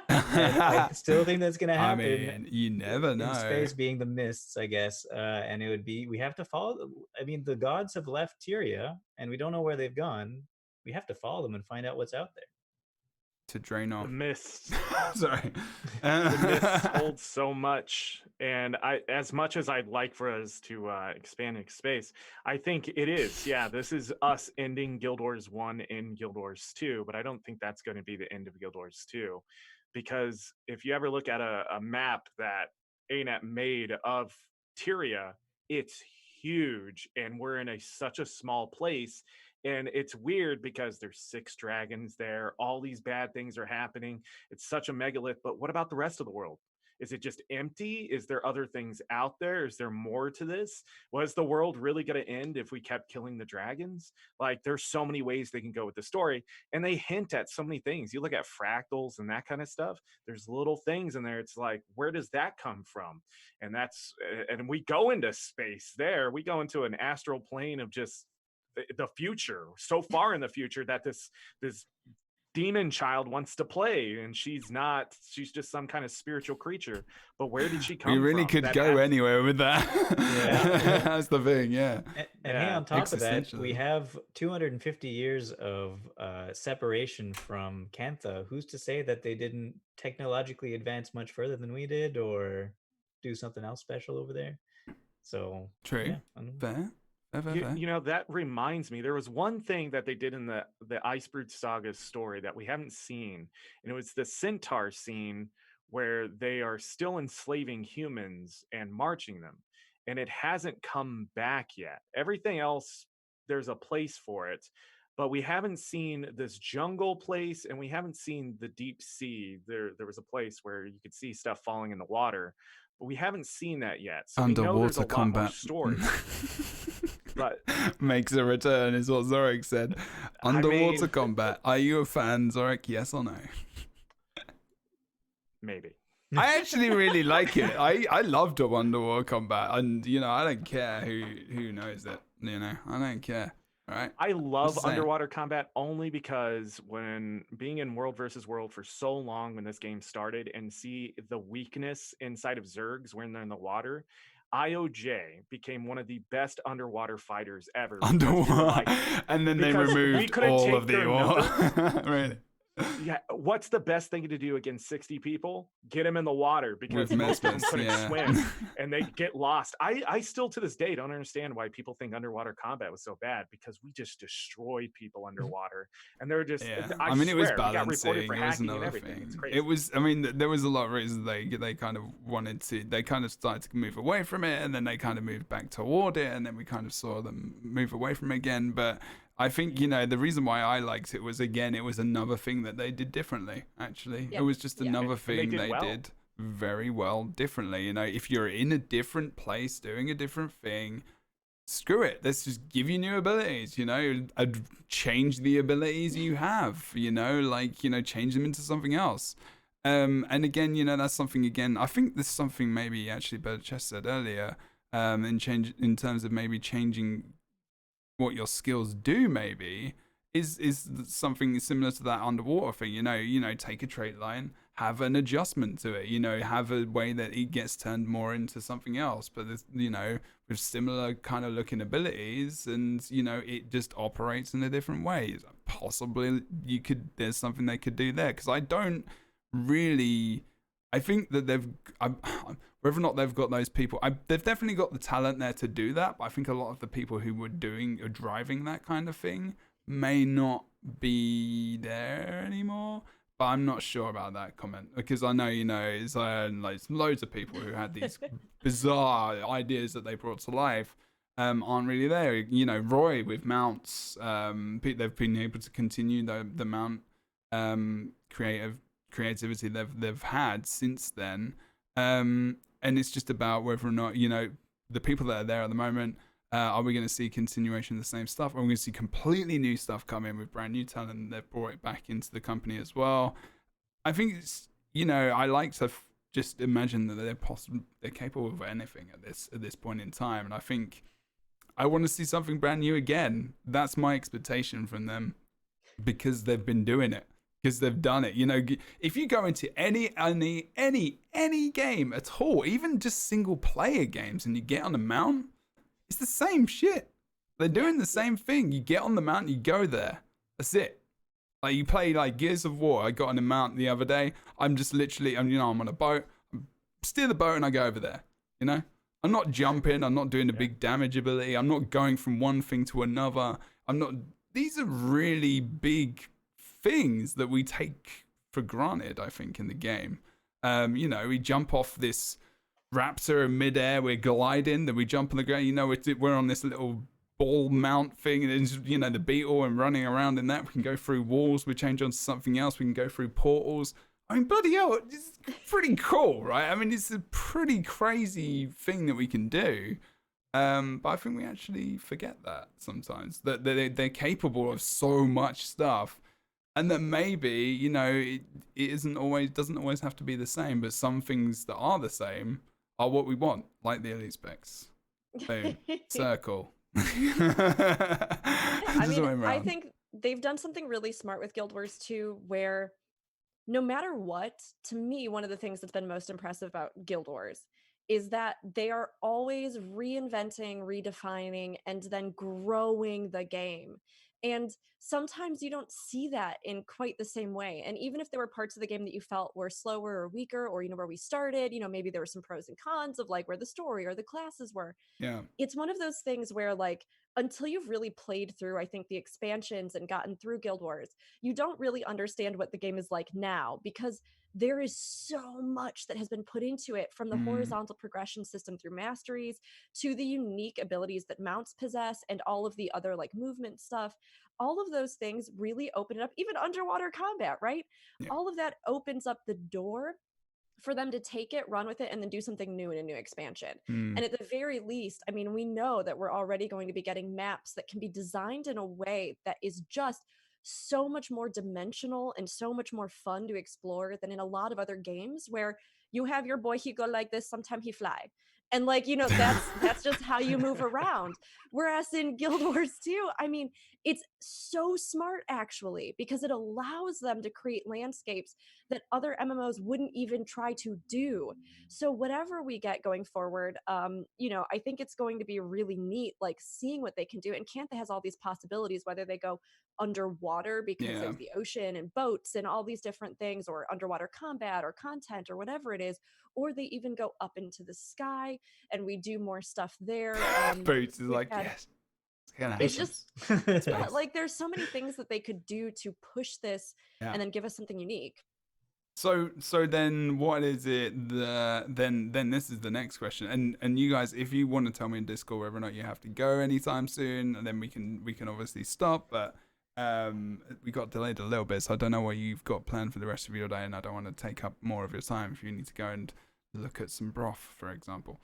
I still think that's going to happen. I mean, you never know. In space being the mists, I guess. And it would be, we have to follow, I mean, the gods have left Tyria, and we don't know where they've gone. We have to follow them and find out what's out there. To drain off the mist. Sorry. The mist holds so much, and as much as I'd like for us to expand into space, I think it is. Yeah, this is us ending Guild Wars 1 in Guild Wars 2, but I don't think that's going to be the end of Guild Wars 2, because if you ever look at a map that ANET made of Tyria, it's huge, and we're in such a small place. And it's weird because there's 6 dragons there. All these bad things are happening. It's such a megalith. But what about the rest of the world? Is it just empty? Is there other things out there? Is there more to this? Was the world really going to end if we kept killing the dragons? Like, there's so many ways they can go with the story. And they hint at so many things. You look at fractals and that kind of stuff. There's little things in there. It's like, where does that come from? And and we go into space there. We go into an astral plane of just the future, so far in the future that this demon child wants to play, and she's just some kind of spiritual creature. But where did she come from? We really could go anywhere with that. Yeah. That's the thing. And hey, on top of that, we have 250 years of separation from Cantha. Who's to say that they didn't technologically advance much further than we did, or do something else special over there? So true. Fair. You know, that reminds me, there was one thing that they did in the Icebrood Saga story that we haven't seen, and it was the centaur scene where they are still enslaving humans and marching them, and it hasn't come back yet. Everything else, there's a place for it, but we haven't seen this jungle place, and we haven't seen the deep sea. There was a place where you could see stuff falling in the water, but we haven't seen that yet. So we know there's a lot more stories. But makes a return is what Zorric said. Underwater combat. Are you a fan, Zorric? Yes or no? Maybe. I actually really like it. I loved underwater combat, and you know I don't care who knows it. You know I don't care. All right. I love underwater combat only because when being in World versus World for so long when this game started and see the weakness inside of Zergs when they're in the water. IOJ became one of the best underwater fighters ever. Underwater, and then they removed all of the water. Really? Yeah, what's the best thing to do against 60 people? Get them in the water because most of them couldn't swim and they get lost. I still to this day don't understand why people think underwater combat was so bad because we just destroyed people underwater and they're just. Yeah. I mean, it was balancing. It was another thing. It's crazy. It was. I mean, there was a lot of reasons they kind of wanted to. They kind of started to move away from it, and then they kind of moved back toward it, and then we kind of saw them move away from it again, but. I think, you know, the reason why I liked it was, again, it was another thing that they did differently, actually. Yeah. It was just another thing they well. did very well differently. You know, if you're in a different place doing a different thing, screw it. Let's just give you new abilities, you know, change the abilities you have, you know, like, you know, change them into something else. And again, you know, that's something, again, I think there's something maybe actually BirdofChess said earlier in terms of maybe changing what your skills do maybe is something similar to that underwater thing, you know, take a trait line, have an adjustment to it, you know, have a way that it gets turned more into something else, but you know, with similar kind of looking abilities, and you know, it just operates in a different way. Possibly there's something they could do there, because I think that whether or not they've got those people, they've definitely got the talent there to do that, but I think a lot of the people who were driving that kind of thing may not be there anymore. But I'm not sure about that comment, because I know, you know, it's like loads of people who had these bizarre ideas that they brought to life aren't really there. You know, Roy with mounts, they've been able to continue the mount creativity they've had since then. And it's just about whether or not, you know, the people that are there at the moment, are we going to see continuation of the same stuff? Or are we going to see completely new stuff come in with brand new talent, and they've brought it back into the company as well? I think it's, you know, I like to just imagine that they're capable of anything at this point in time. And I think I want to see something brand new again. That's my expectation from them, because they've been doing it. Because they've done it, you know. If you go into any game at all, even just single player games, and you get on a mount, it's the same shit. They're doing the same thing. You get on the mount, you go there. That's it. Like, you play like Gears of War. I got on a mount the other day. I'm just literally, I'm on a boat. I steer the boat and I go over there. You know, I'm not jumping. I'm not doing a big damage ability. I'm not going from one thing to another. These are really big things that we take for granted, I think, in the game. You know, we jump off this raptor in midair, we're gliding, then we jump on the ground, you know, we're on this little ball mount thing, and then, you know, the beetle, and running around in that. We can go through walls, we change onto something else, we can go through portals. I mean, bloody hell, it's pretty cool, right? I mean, it's a pretty crazy thing that we can do. But I think we actually forget that sometimes, that they're capable of so much stuff. And that maybe, you know, it doesn't always have to be the same, but some things that are the same are what we want, like the elite specs. Boom. Circle. I mean, I think they've done something really smart with Guild Wars 2, where no matter what, to me, one of the things that's been most impressive about Guild Wars is that they are always reinventing, redefining, and then growing the game. And sometimes you don't see that in quite the same way. And even if there were parts of the game that you felt were slower or weaker, or, where we started, maybe there were some pros and cons of like where the story or the classes were. Yeah. It's one of those things where like, until you've really played through, I think, the expansions and gotten through Guild Wars, you don't really understand what the game is like now, because there is so much that has been put into it, from the horizontal progression system through masteries to the unique abilities that mounts possess and all of the other like movement stuff. All of those things really open it up, even underwater combat, right? Yeah. All of that opens up the door for them to take it, run with it, and then do something new in a new expansion. And at the very least, I mean, we know that we're already going to be getting maps that can be designed in a way that is just so much more dimensional and so much more fun to explore than in a lot of other games where you have your boy, he go like this, sometime he fly. And like, that's just how you move around. Whereas in Guild Wars 2, I mean, it's so smart actually, because it allows them to create landscapes that other MMOs wouldn't even try to do. So whatever we get going forward, I think it's going to be really neat, like seeing what they can do. And Cantha has all these possibilities, whether they go underwater because of the ocean and boats and all these different things, or underwater combat or content or whatever it is, or they even go up into the sky and we do more stuff there. Boots is like, yes. It's just, like, there's so many things that they could do to push this and then give us something unique. So then what is it then this is the next question, and you guys, if you want to tell me in Discord whether or not you have to go anytime soon, and then we can obviously stop, but we got delayed a little bit, so I don't know what you've got planned for the rest of your day, and I don't want to take up more of your time if you need to go and look at some broth, for example.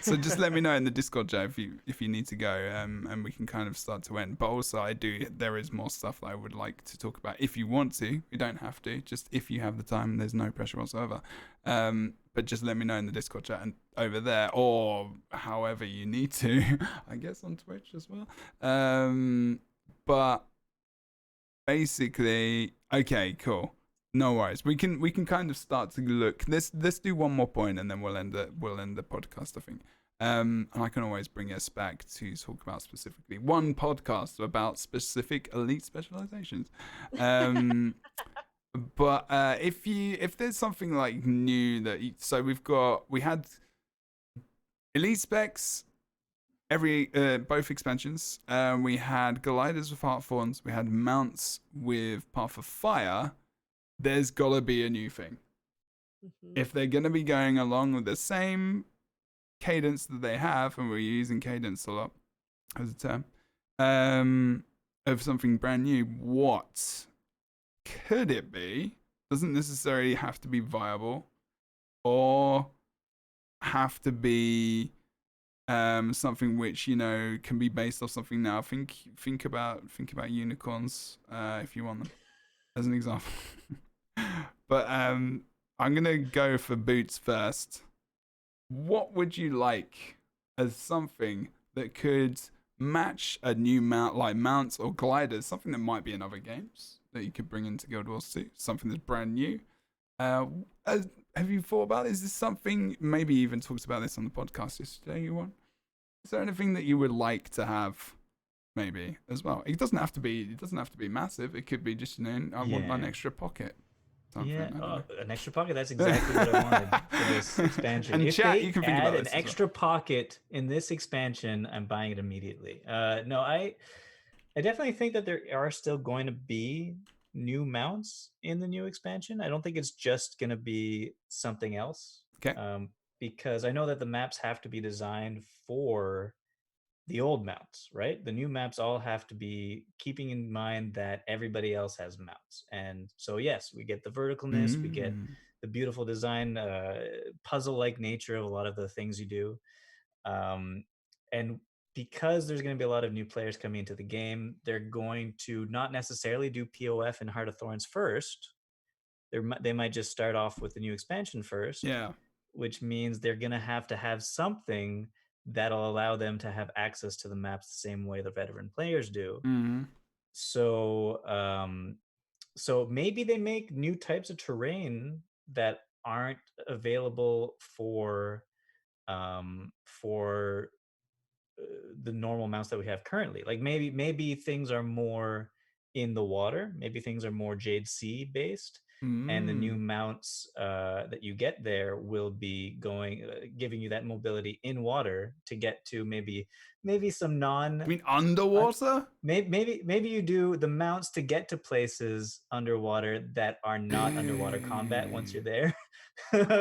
So just let me know in the Discord, Joe, if you need to go, and we can kind of start to end. But also, there is more stuff that I would like to talk about. If you want to, you don't have to. Just if you have the time, there's no pressure whatsoever. But just let me know in the Discord chat and over there, or however you need to. I guess on Twitch as well. But basically, okay, cool. No worries. We can kind of start to look. Let's do one more point and then we'll end the podcast, I think. And I can always bring us back to talk about specifically one podcast about specific elite specializations. But if there's something like new that we had elite specs both expansions. We had gliders with heart thorns. We had mounts with path of fire. There's gotta be a new thing. If they're gonna be going along with the same cadence that they have, and we're using cadence a lot as a term, of something brand new, what could it be? Doesn't necessarily have to be viable, or have to be something which can be based off something now. Think about unicorns if you want them as an example. But I'm gonna go for Boots first. What would you like as something that could match a new mount, like mounts or gliders, something that might be in other games that you could bring into Guild Wars 2, something that's brand new? Have you thought about this? Is this something, maybe even talked about this on the podcast yesterday, is there anything that you would like to have maybe as well? It doesn't have to be massive. It could be just, I want an extra pocket. An extra pocket. That's exactly what I wanted for this expansion. And if chat, they you can think add about an this extra pocket in this expansion, I'm buying it immediately. No, I definitely think that there are still going to be new mounts in the new expansion. I don't think it's just going to be something else. Okay. Because I know that the maps have to be designed for the old maps, right? The new maps all have to be keeping in mind that everybody else has mounts. And so, yes, we get the verticalness, we get the beautiful design, puzzle-like nature of a lot of the things you do. And because there's going to be a lot of new players coming into the game, they're going to not necessarily do POF and Heart of Thorns first. They might just start off with the new expansion first. Yeah. Which means they're going to have something that'll allow them to have access to the maps the same way the veteran players do. So maybe they make new types of terrain that aren't available for the normal mounts that we have currently. Like maybe things are more in the water, maybe things are more Jade Sea based, and the new mounts that you get there will be going giving you that mobility in water to get to maybe some You mean underwater? maybe you do the mounts to get to places underwater that are not underwater combat once you're there.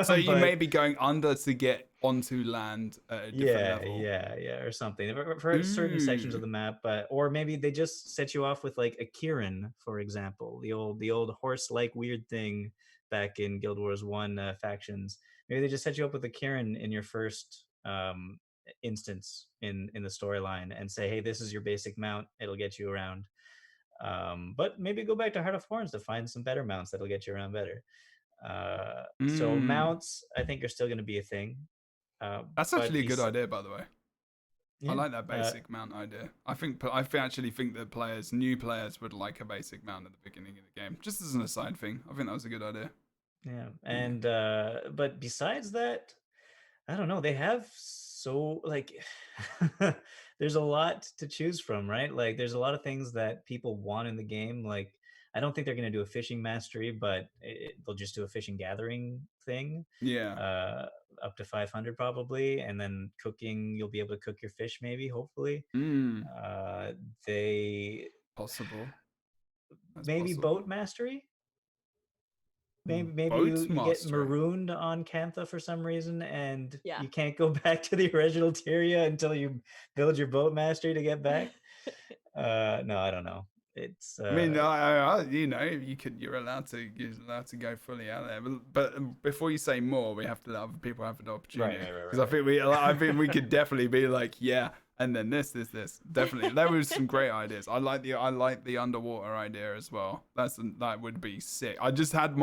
So you But may be going under to get onto land at a different level. yeah, or something for certain sections of the map. But or maybe they just set you off with like a Kieran, for example, the old horse-like weird thing back in Guild Wars 1 factions. Maybe they just set you up with a Kieran in your first instance in the storyline and say, hey, this is your basic mount, it'll get you around. But maybe go back to Heart of Thorns to find some better mounts that'll get you around better. So mounts, I think, are still going to be a thing. That's actually a good idea, by the way. Yeah, I like that basic mount idea. I actually think that new players would like a basic mount at the beginning of the game, just as an aside thing. I think that was a good idea. Yeah, and but besides that, I don't know. They have so like there's a lot to choose from, right? Like there's a lot of things that people want in the game. Like I don't think they're going to do a fishing mastery, but they'll just do a fishing gathering thing. Yeah. Up to 500 probably, and then cooking. You'll be able to cook your fish, maybe, hopefully. They possible. That's maybe possible. boat mastery. Maybe Boat you get marooned on Cantha for some reason, and you can't go back to the original Tyria until you build your boat mastery to get back. No, I don't know. It's. I mean, you know, you're allowed to go fully out there, but before you say more, we have to let other people have an opportunity. Because I think we could definitely be like, yeah, and then this. Definitely, there was some great ideas. I like the underwater idea as well. That would be sick. I just had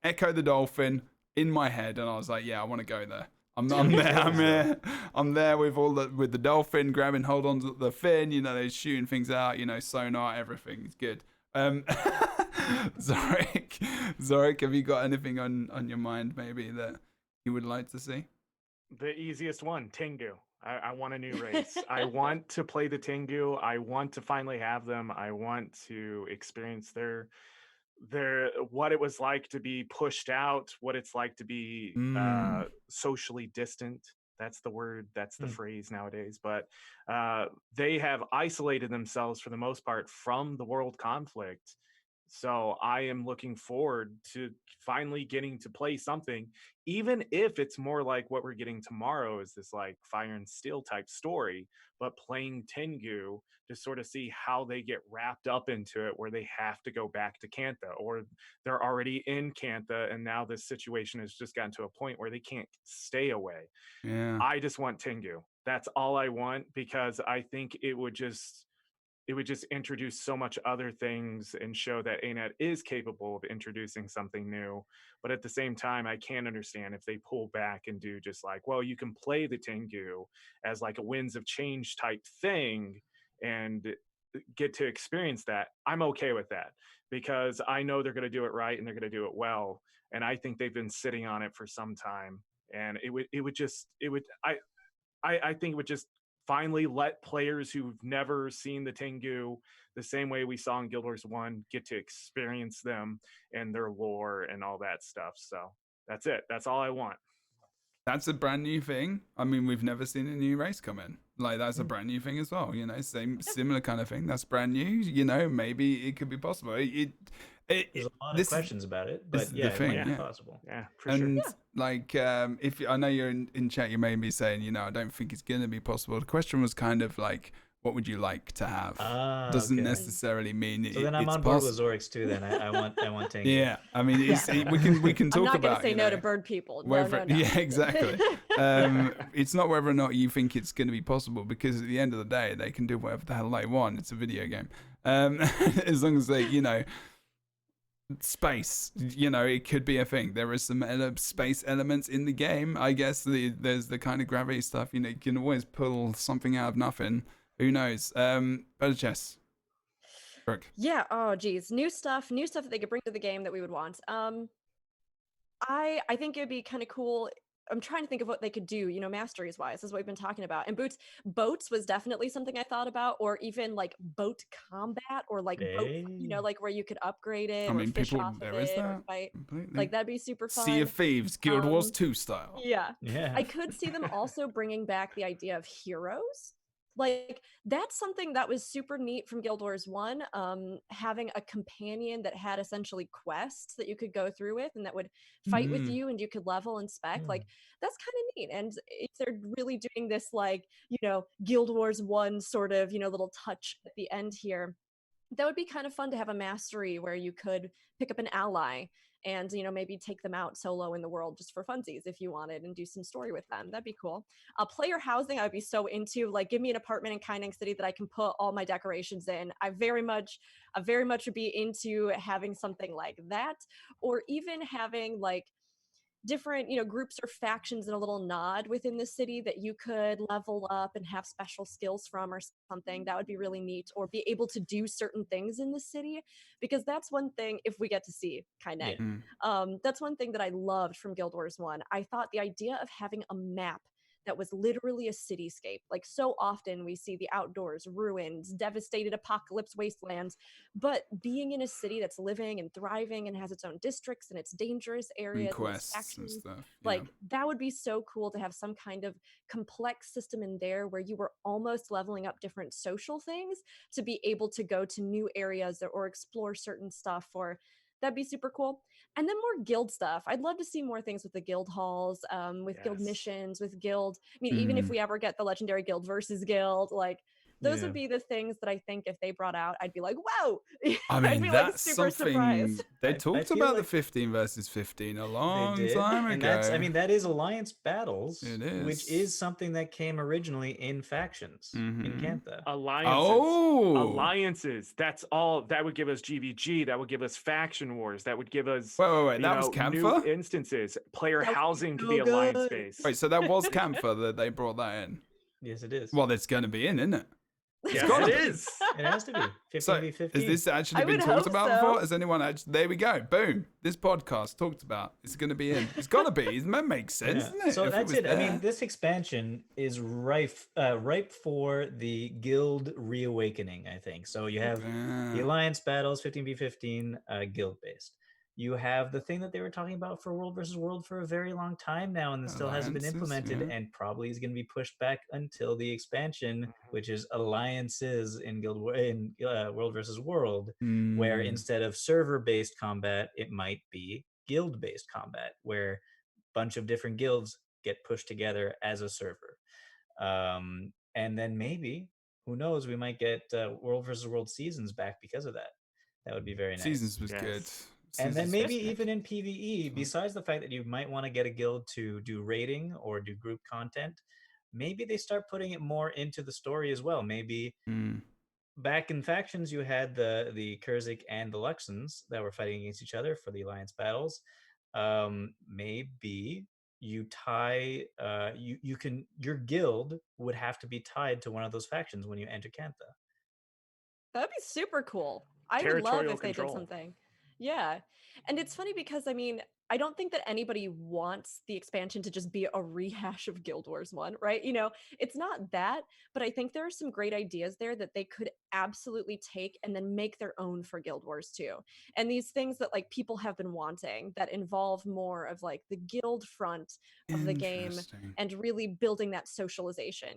Echo the Dolphin in my head, and I was like, yeah, I want to go there. I'm there. I'm there with the dolphin grabbing hold on to the fin. You know, they're shooting things out. You know, sonar, everything's good. Zorric, have you got anything on your mind maybe that you would like to see? The easiest one, Tengu. I want a new race. I want to play the Tengu. I want to finally have them. I want to experience their what it was like to be pushed out, what it's like to be socially distant. That's the word, that's the phrase nowadays. But they have isolated themselves for the most part from the world conflict. So I am looking forward to finally getting to play something, even if it's more like what we're getting tomorrow is this like Fire and Steel type story, but playing Tengu to sort of see how they get wrapped up into it, where they have to go back to Cantha, or they're already in Cantha and now this situation has just gotten to a point where they can't stay away. Yeah. I just want Tengu. That's all I want, because I think it would just introduce so much other things and show that ANET is capable of introducing something new. But at the same time, I can understand if they pull back and do just like, well, you can play the Tengu as like a Winds of Change type thing and get to experience that. I'm okay with that, because I know they're going to do it right and they're going to do it well. And I think they've been sitting on it for some time. And I think it would just finally let players who've never seen the Tengu the same way we saw in Guild Wars 1 get to experience them and their lore and all that stuff. So that's it. That's all I want. That's a brand new thing. I mean, we've never seen a new race come in. Like, that's a brand new thing as well. You know, similar kind of thing. That's brand new. You know, maybe it could be possible. There's a lot of questions about it, but yeah, it might be possible. Yeah, for sure. And like, if I know you're in chat, you may be saying, you know, I don't think it's going to be possible. The question was kind of like, what would you like to have? Doesn't necessarily mean so then I'm on board with Zorric's too. Then I want Tengu. Yeah, I mean, we can talk about. I'm not going to say no to bird people. No. Yeah, exactly. It's not whether or not you think it's going to be possible, because at the end of the day, they can do whatever the hell they want. It's a video game. As long as they, you know, space, you know, it could be a thing. There is some space elements in the game. I guess there's the kind of gravity stuff. You know, you can always pull something out of nothing. Who knows? BirdofChess. Brooke. Yeah. Oh, geez. New stuff that they could bring to the game that we would want. I think it'd be kind of cool. I'm trying to think of what they could do, masteries wise, is what we've been talking about. And boats was definitely something I thought about, or even like boat combat, or like boat, Hey. like where you could upgrade it I or mean, fish people, off of there is it or that fight. completely. Like that'd be super fun. Sea of Thieves, Guild Wars 2 style. Yeah. Yeah. I could see them also bringing back the idea of heroes. Like that's something that was super neat from Guild Wars 1, having a companion that had essentially quests that you could go through with and that would fight with you and you could level and spec. Like that's kind of neat. And if they're really doing this like, Guild Wars 1 sort of, little touch at the end here, that would be kind of fun to have a mastery where you could pick up an ally and maybe take them out solo in the world just for funsies if you wanted, and do some story with them. That'd be cool. Player housing, I'd be so into. Like, give me an apartment in Kaining City that I can put all my decorations in. I very much would be into having something like that, or even having like different groups or factions in a little nod within the city that you could level up and have special skills from or something. That would be really neat. Or be able to do certain things in the city, because that's one thing, if we get to see Kaining, that's one thing that I loved from Guild Wars 1. I thought the idea of having a map that was literally a cityscape. Like, so often we see the outdoors, ruins, devastated apocalypse wastelands, but being in a city that's living and thriving and has its own districts and its dangerous areas and quests and its and factions, stuff. like that would be so cool to have some kind of complex system in there where you were almost leveling up different social things to be able to go to new areas or explore certain stuff. Or that'd be super cool. And then more guild stuff. I'd love to see more things with the guild halls, with guild missions, with guild. I mean, even if we ever get the legendary guild versus guild, like those would be the things that I think if they brought out, I'd be like, whoa. I mean, I'd be that's like super something surprised. they I talked feel about like the 15 versus 15 a long they did, time ago. and that's, I mean, that is alliance battles, It is. which is something that came originally in factions in Kantha. Alliances. That's all. That would give us GVG. That would give us faction wars. That would give us wait. That was Camphor? new instances. Player housing to so be alliance good. based. Wait, so that was Camphor that they brought that in? Yes, it is. Well, it's going to be in, isn't it? Yeah, it is. It has to be 15 So, v 15. has this actually I been would talked hope about so. before? Has anyone actually? There we go. Boom. This podcast talked about. It's going to be in. It's got to be. That makes sense, doesn't it? So If that's was it. I mean, there. this expansion is ripe for the guild reawakening, I think. So you have the alliance battles, 15v15, guild based. You have the thing that they were talking about for World versus World for a very long time now, and it still hasn't been implemented, and probably is going to be pushed back until the expansion, which is alliances in World versus World, where instead of server-based combat, it might be guild-based combat, where a bunch of different guilds get pushed together as a server. And then maybe, who knows, we might get World versus World Seasons back because of that. That would be very nice. Seasons was good. And then maybe even in PvE, besides the fact that you might want to get a guild to do raiding or do group content, maybe they start putting it more into the story as well. Maybe back in factions, you had the Kurzik and the Luxons that were fighting against each other for the alliance battles. Maybe you tie your guild would have to be tied to one of those factions when you enter Kantha. That'd be super cool. I would love if they did something. Yeah. And it's funny because, I mean, I don't think that anybody wants the expansion to just be a rehash of Guild Wars 1, right? It's not that, but I think there are some great ideas there that they could absolutely take and then make their own for Guild Wars 2. And these things that like people have been wanting that involve more of like the guild front of the game and really building that socialization,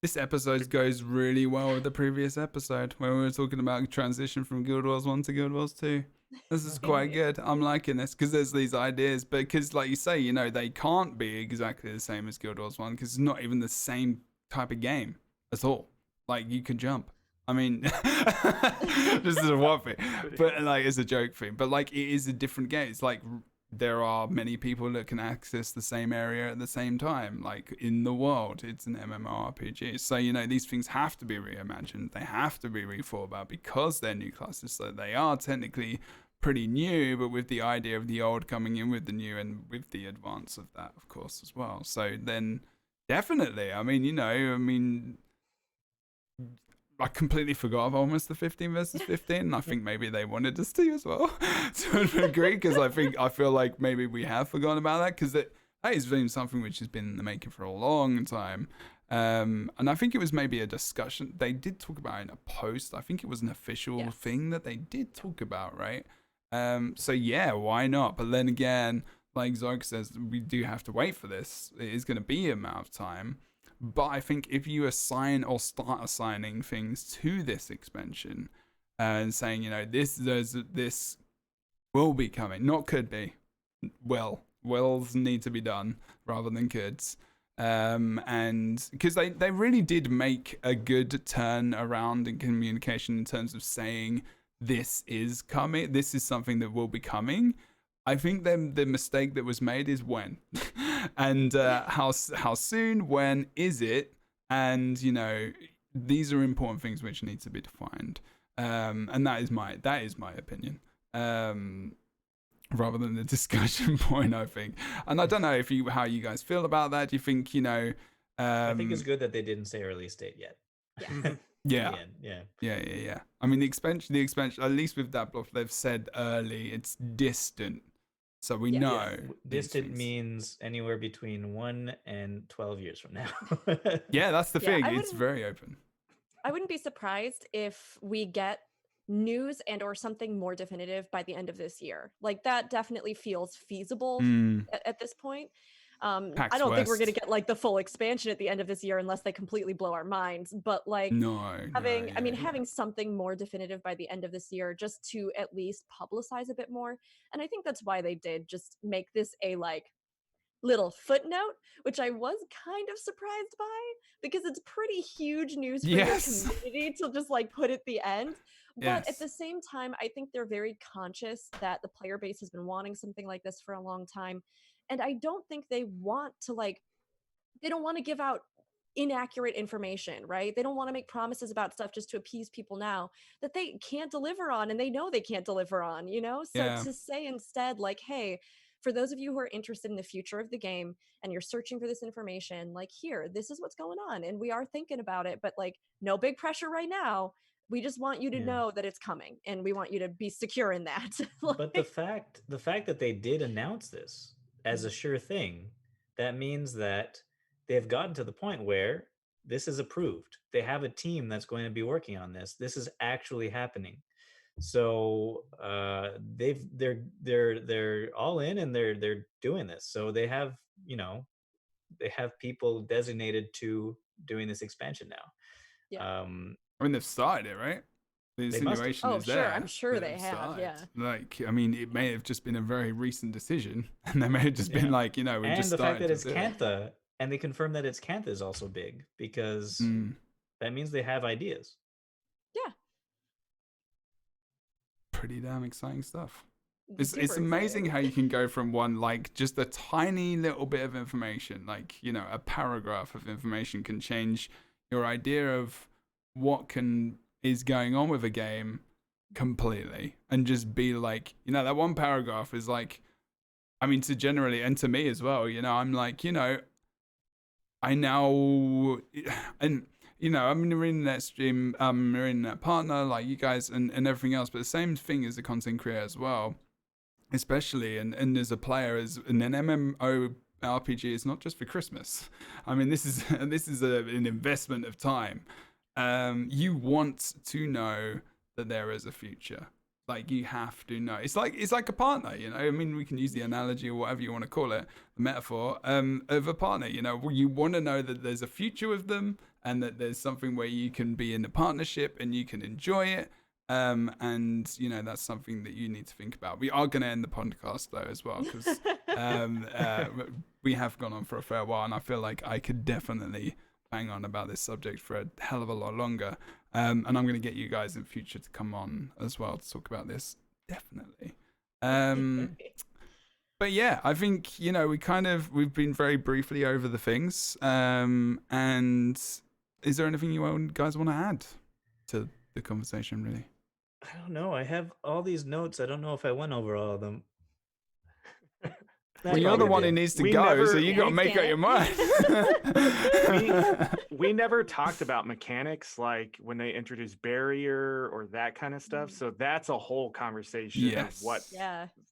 This episode goes really well with the previous episode where we were talking about transition from Guild Wars 1 to Guild Wars 2. This is quite good. I'm liking this because there's these ideas, but because like you say, they can't be exactly the same as Guild Wars 1 because it's not even the same type of game at all. Like you can jump. I mean, this is a what thing, but like it's a joke thing. But like it is a different game. It's like there are many people that can access the same area at the same time, like in the world. It's an MMORPG. So, these things have to be reimagined. They have to be rethought about because they're new classes. So they are technically pretty new, but with the idea of the old coming in with the new and with the advance of that, of course, as well. So then definitely, I completely forgot of almost the 15 versus 15. And I think maybe they wanted us to as well to a degree, because I feel like maybe we have forgotten about that, because that has been something which has been in the making for a long time. And I think it was maybe a discussion. They did talk about it in a post. I think it was an official thing that they did talk about, right? So yeah, why not? But then again, like Zorric says, we do have to wait for this. It is going to be a amount of time. But I think if you assign or start assigning things to this expansion and saying, you know, this will be coming, not could be, wills need to be done rather than coulds. And because they really did make a good turn around in communication in terms of saying this is coming, this is something that will be coming. I think the mistake that was made is when, and how soon, when is it, and you know, these are important things which need to be defined, and that is my opinion, rather than the discussion point, I think. And I don't know how you guys feel about that. Do you think, you know? I think it's good that they didn't say release date yet. Yeah. Yeah. I mean, the expansion, at least with that block, they've said early, it's distant. So we know. Yeah. Distant means anywhere between 1 and 12 years from now. Yeah, that's the thing. It's very open. I wouldn't be surprised if we get news and or something more definitive by the end of this year. Like, that definitely feels feasible at this point. I don't think we're going to get like the full expansion at the end of this year unless they completely blow our minds. But like having something more definitive by the end of this year, just to at least publicize a bit more. And I think that's why they did just make this a like little footnote, which I was kind of surprised by, because it's pretty huge news for your community to just like put at the end. But at the same time, I think they're very conscious that the player base has been wanting something like this for a long time. And I don't think they want to they don't want to give out inaccurate information, right? They don't want to make promises about stuff just to appease people now that they can't deliver on, and they know they can't deliver on, you know? So to say instead, like, hey, for those of you who are interested in the future of the game and you're searching for this information, like, here, this is what's going on. And we are thinking about it, but like, no big pressure right now. We just want you to know that it's coming, and we want you to be secure in that. But the fact that they did announce this as a sure thing, that means that they've gotten to the point where this is approved. They have a team that's going to be working on this. This is actually happening. So they're all in, and they're doing this. So they have, you know, they have people designated to doing this expansion now. Yeah. I mean, they've started it, right? The insinuation is there. I'm sure they have. Yeah. Like, I mean, it may have just been a very recent decision, and they may have just been like, you know, we just started. And the fact that it's Cantha, and they confirmed that it's Cantha, is also big, because that means they have ideas. Yeah. Pretty damn exciting stuff. It's amazing how you can go from one, like, just a tiny little bit of information, like, you know, a paragraph of information can change your idea of what is going on with a game completely, and just be like, you know, that one paragraph is like, I mean, to generally, and to me as well, you know, I'm like, you know, I now, and you know, I'm in an internet stream, I'm in that partner like you guys, and everything else, but the same thing as a content creator as well, especially and as a player, as an MMO RPG is not just for Christmas. I mean, this is an investment of time. You want to know that there is a future. Like, you have to know. It's like a partner, you know. I mean, we can use the analogy or whatever you want to call it, the metaphor of a partner. You know, you want to know that there's a future with them, and that there's something where you can be in a partnership and you can enjoy it. And you know, that's something that you need to think about. We are going to end the podcast though as well, because we have gone on for a fair while, and I feel like I could definitely bang on about this subject for a hell of a lot longer. And I'm going to get you guys in future to come on as well to talk about this, definitely. But yeah, I think, you know, we've been very briefly over the things. And is there anything you guys want to add to the conversation, really? I don't know. I have all these notes. I don't know if I went over all of them. Well, you're the one who needs to go, so you got to make up your mind. we never talked about mechanics like when they introduced barrier or that kind of stuff. So that's a whole conversation of what,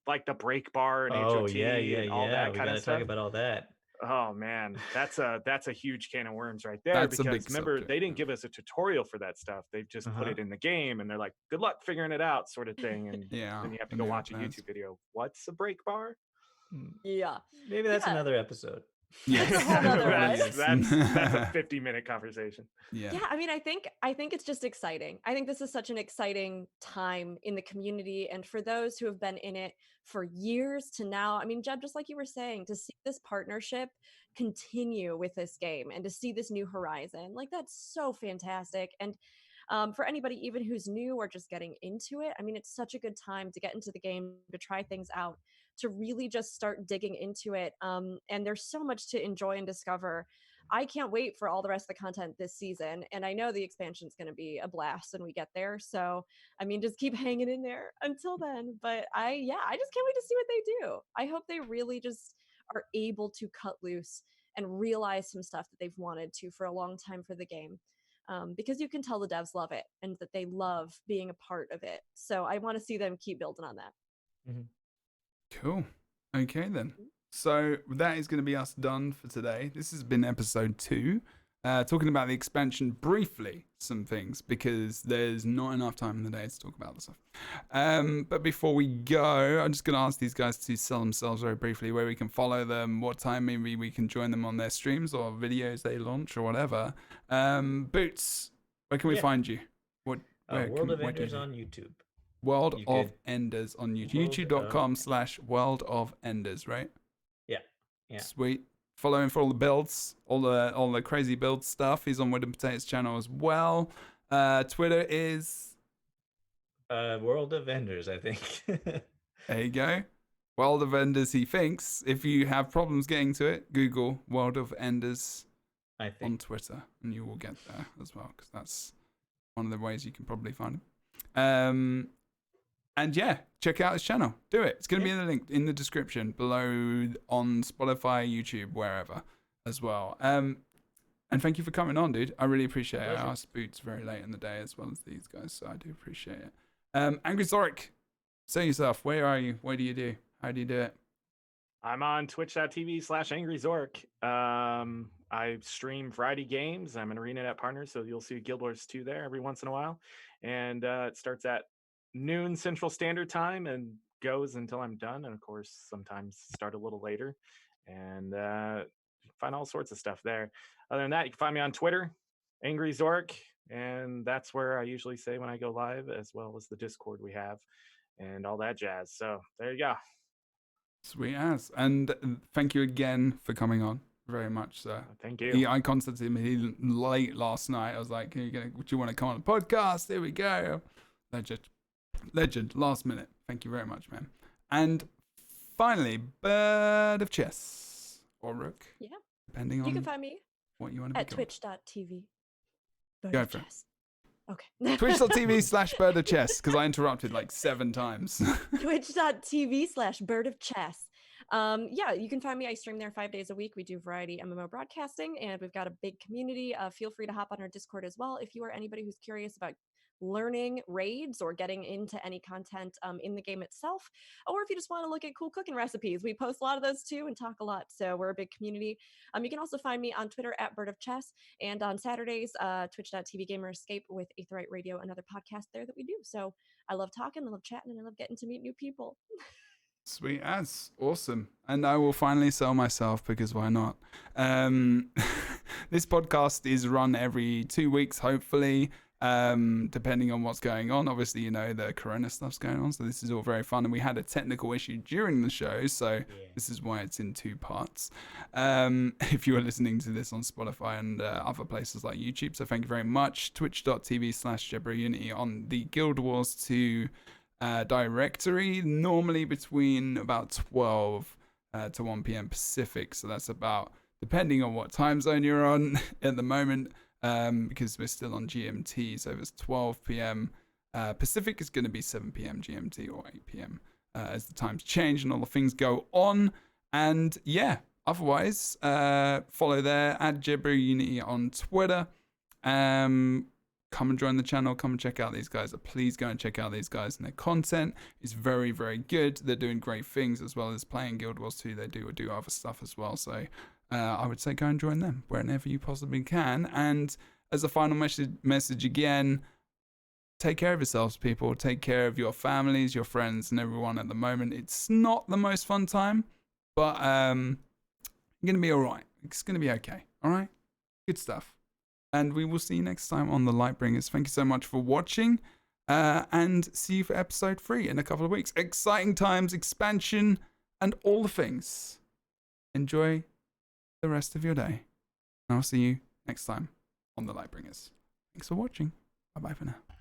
like the break bar and HOT and all that kind of stuff. Talk about all that. Oh man, that's a huge can of worms right there. Because remember, subject, they didn't give us a tutorial for that stuff. They've just put it in the game, and they're like, "Good luck figuring it out," sort of thing. And then you have to go watch a YouTube video. What's a break bar? Yeah, maybe that's another episode. Yeah, that's a 50-minute conversation. Yeah. I mean, I think it's just exciting. I think this is such an exciting time in the community, and for those who have been in it for years to now. I mean, Jeb, just like you were saying, to see this partnership continue with this game and to see this new horizon, like that's so fantastic. And for anybody even who's new or just getting into it, I mean, it's such a good time to get into the game, to try things out, to really just start digging into it. And there's so much to enjoy and discover. I can't wait for all the rest of the content this season. And I know the expansion is going to be a blast when we get there. So, I mean, just keep hanging in there until then. But I just can't wait to see what they do. I hope they really just are able to cut loose and realize some stuff that they've wanted to for a long time for the game. Because you can tell the devs love it and that they love being a part of it. So I want to see them keep building on that. Cool. Okay, then. So that is going to be us done for today. This has been episode 2, talking about the expansion briefly, some things, because there's not enough time in the day to talk about this stuff. But before we go, I'm just going to ask these guys to sell themselves very briefly, where we can follow them, what time maybe we can join them on their streams or videos they launch or whatever. Boots, where can we find you? World of Enders on YouTube. World of Enders on YouTube. YouTube.com/World of Enders, right? Yeah. Sweet. Follow him for all the builds, all the crazy build stuff. He's on Wood and Potatoes channel as well. Twitter is World of Enders, I think. There you go. World of Enders, he thinks. If you have problems getting to it, Google World of Enders on Twitter, and you will get there as well, because that's one of the ways you can probably find him. And yeah, check out his channel. Do it. It's going to be in the link in the description below on Spotify, YouTube, wherever as well. And thank you for coming on, dude. I really appreciate it. I asked Boots very late in the day as well as these guys, so I do appreciate it. AngryZorric, say yourself. Where are you? What do you do? How do you do it? I'm on twitch.tv/AngryZorric. I stream Friday games. I'm an ArenaNet partner, so you'll see Guild Wars 2 there every once in a while. And it starts at noon Central Standard Time and goes until I'm done. And of course, sometimes start a little later. And find all sorts of stuff there. Other than that, you can find me on Twitter, AngryZorric. And that's where I usually say when I go live, as well as the Discord we have and all that jazz. So there you go. Sweet as. And thank you again for coming on. Very much so. Thank you. I contacted him late last night. I was like, do you want to come on the podcast? Here we go. Legend. Last minute. Thank you very much, man. And finally, BirdofChess or Rook. Yeah. Depending on you can find me what you want to at twitch.tv. Go for it. Okay. Twitch.tv/BirdofChess, because I interrupted like 7 times. Twitch.tv/BirdofChess. Yeah, you can find me. I stream there 5 days a week. We do variety MMO broadcasting, and we've got a big community. Feel free to hop on our Discord as well if you are anybody who's curious about learning raids or getting into any content in the game itself, or if you just want to look at cool cooking recipes. We post a lot of those too and talk a lot, so we're a big community. You can also find me on Twitter at BirdofChess, and on Saturdays, twitch.tv Gamer Escape with Aetheryte Radio, another podcast there that we do. So I love talking, I love chatting, and I love getting to meet new people. Sweet as. Awesome. And I will finally sell myself, because why not? This podcast is run every 2 weeks, hopefully. Depending on what's going on. Obviously, the corona stuff's going on, so this is all very fun, and we had a technical issue during the show, so this is why it's in 2 parts. If you are listening to this on Spotify and other places like YouTube, so thank you very much. Twitch.tv/JebroUnity on the Guild Wars 2 directory, normally between about 12 to 1 p.m. Pacific, so that's about, depending on what time zone you're on at the moment, because we're still on GMT, so if it's 12 p.m. Pacific, it's going to be 7 p.m. GMT or 8 p.m. As the times change and all the things go on. And yeah, otherwise, follow there at Jebro Unity on Twitter. Come and join the channel. Come and check out these guys. Please go and check out these guys, and their content is very, very good. They're doing great things, as well as playing Guild Wars 2. They do other stuff as well. So I would say go and join them whenever you possibly can. And as a final message again, take care of yourselves, people. Take care of your families, your friends, and everyone at the moment. It's not the most fun time, but you're going to be all right. It's going to be okay. All right? Good stuff. And we will see you next time on the Lightbringers. Thank you so much for watching. And see you for episode 3 in a couple of weeks. Exciting times, expansion, and all the things. Enjoy the rest of your day. And I'll see you next time on the Lightbringers. Thanks for watching. Bye-bye for now.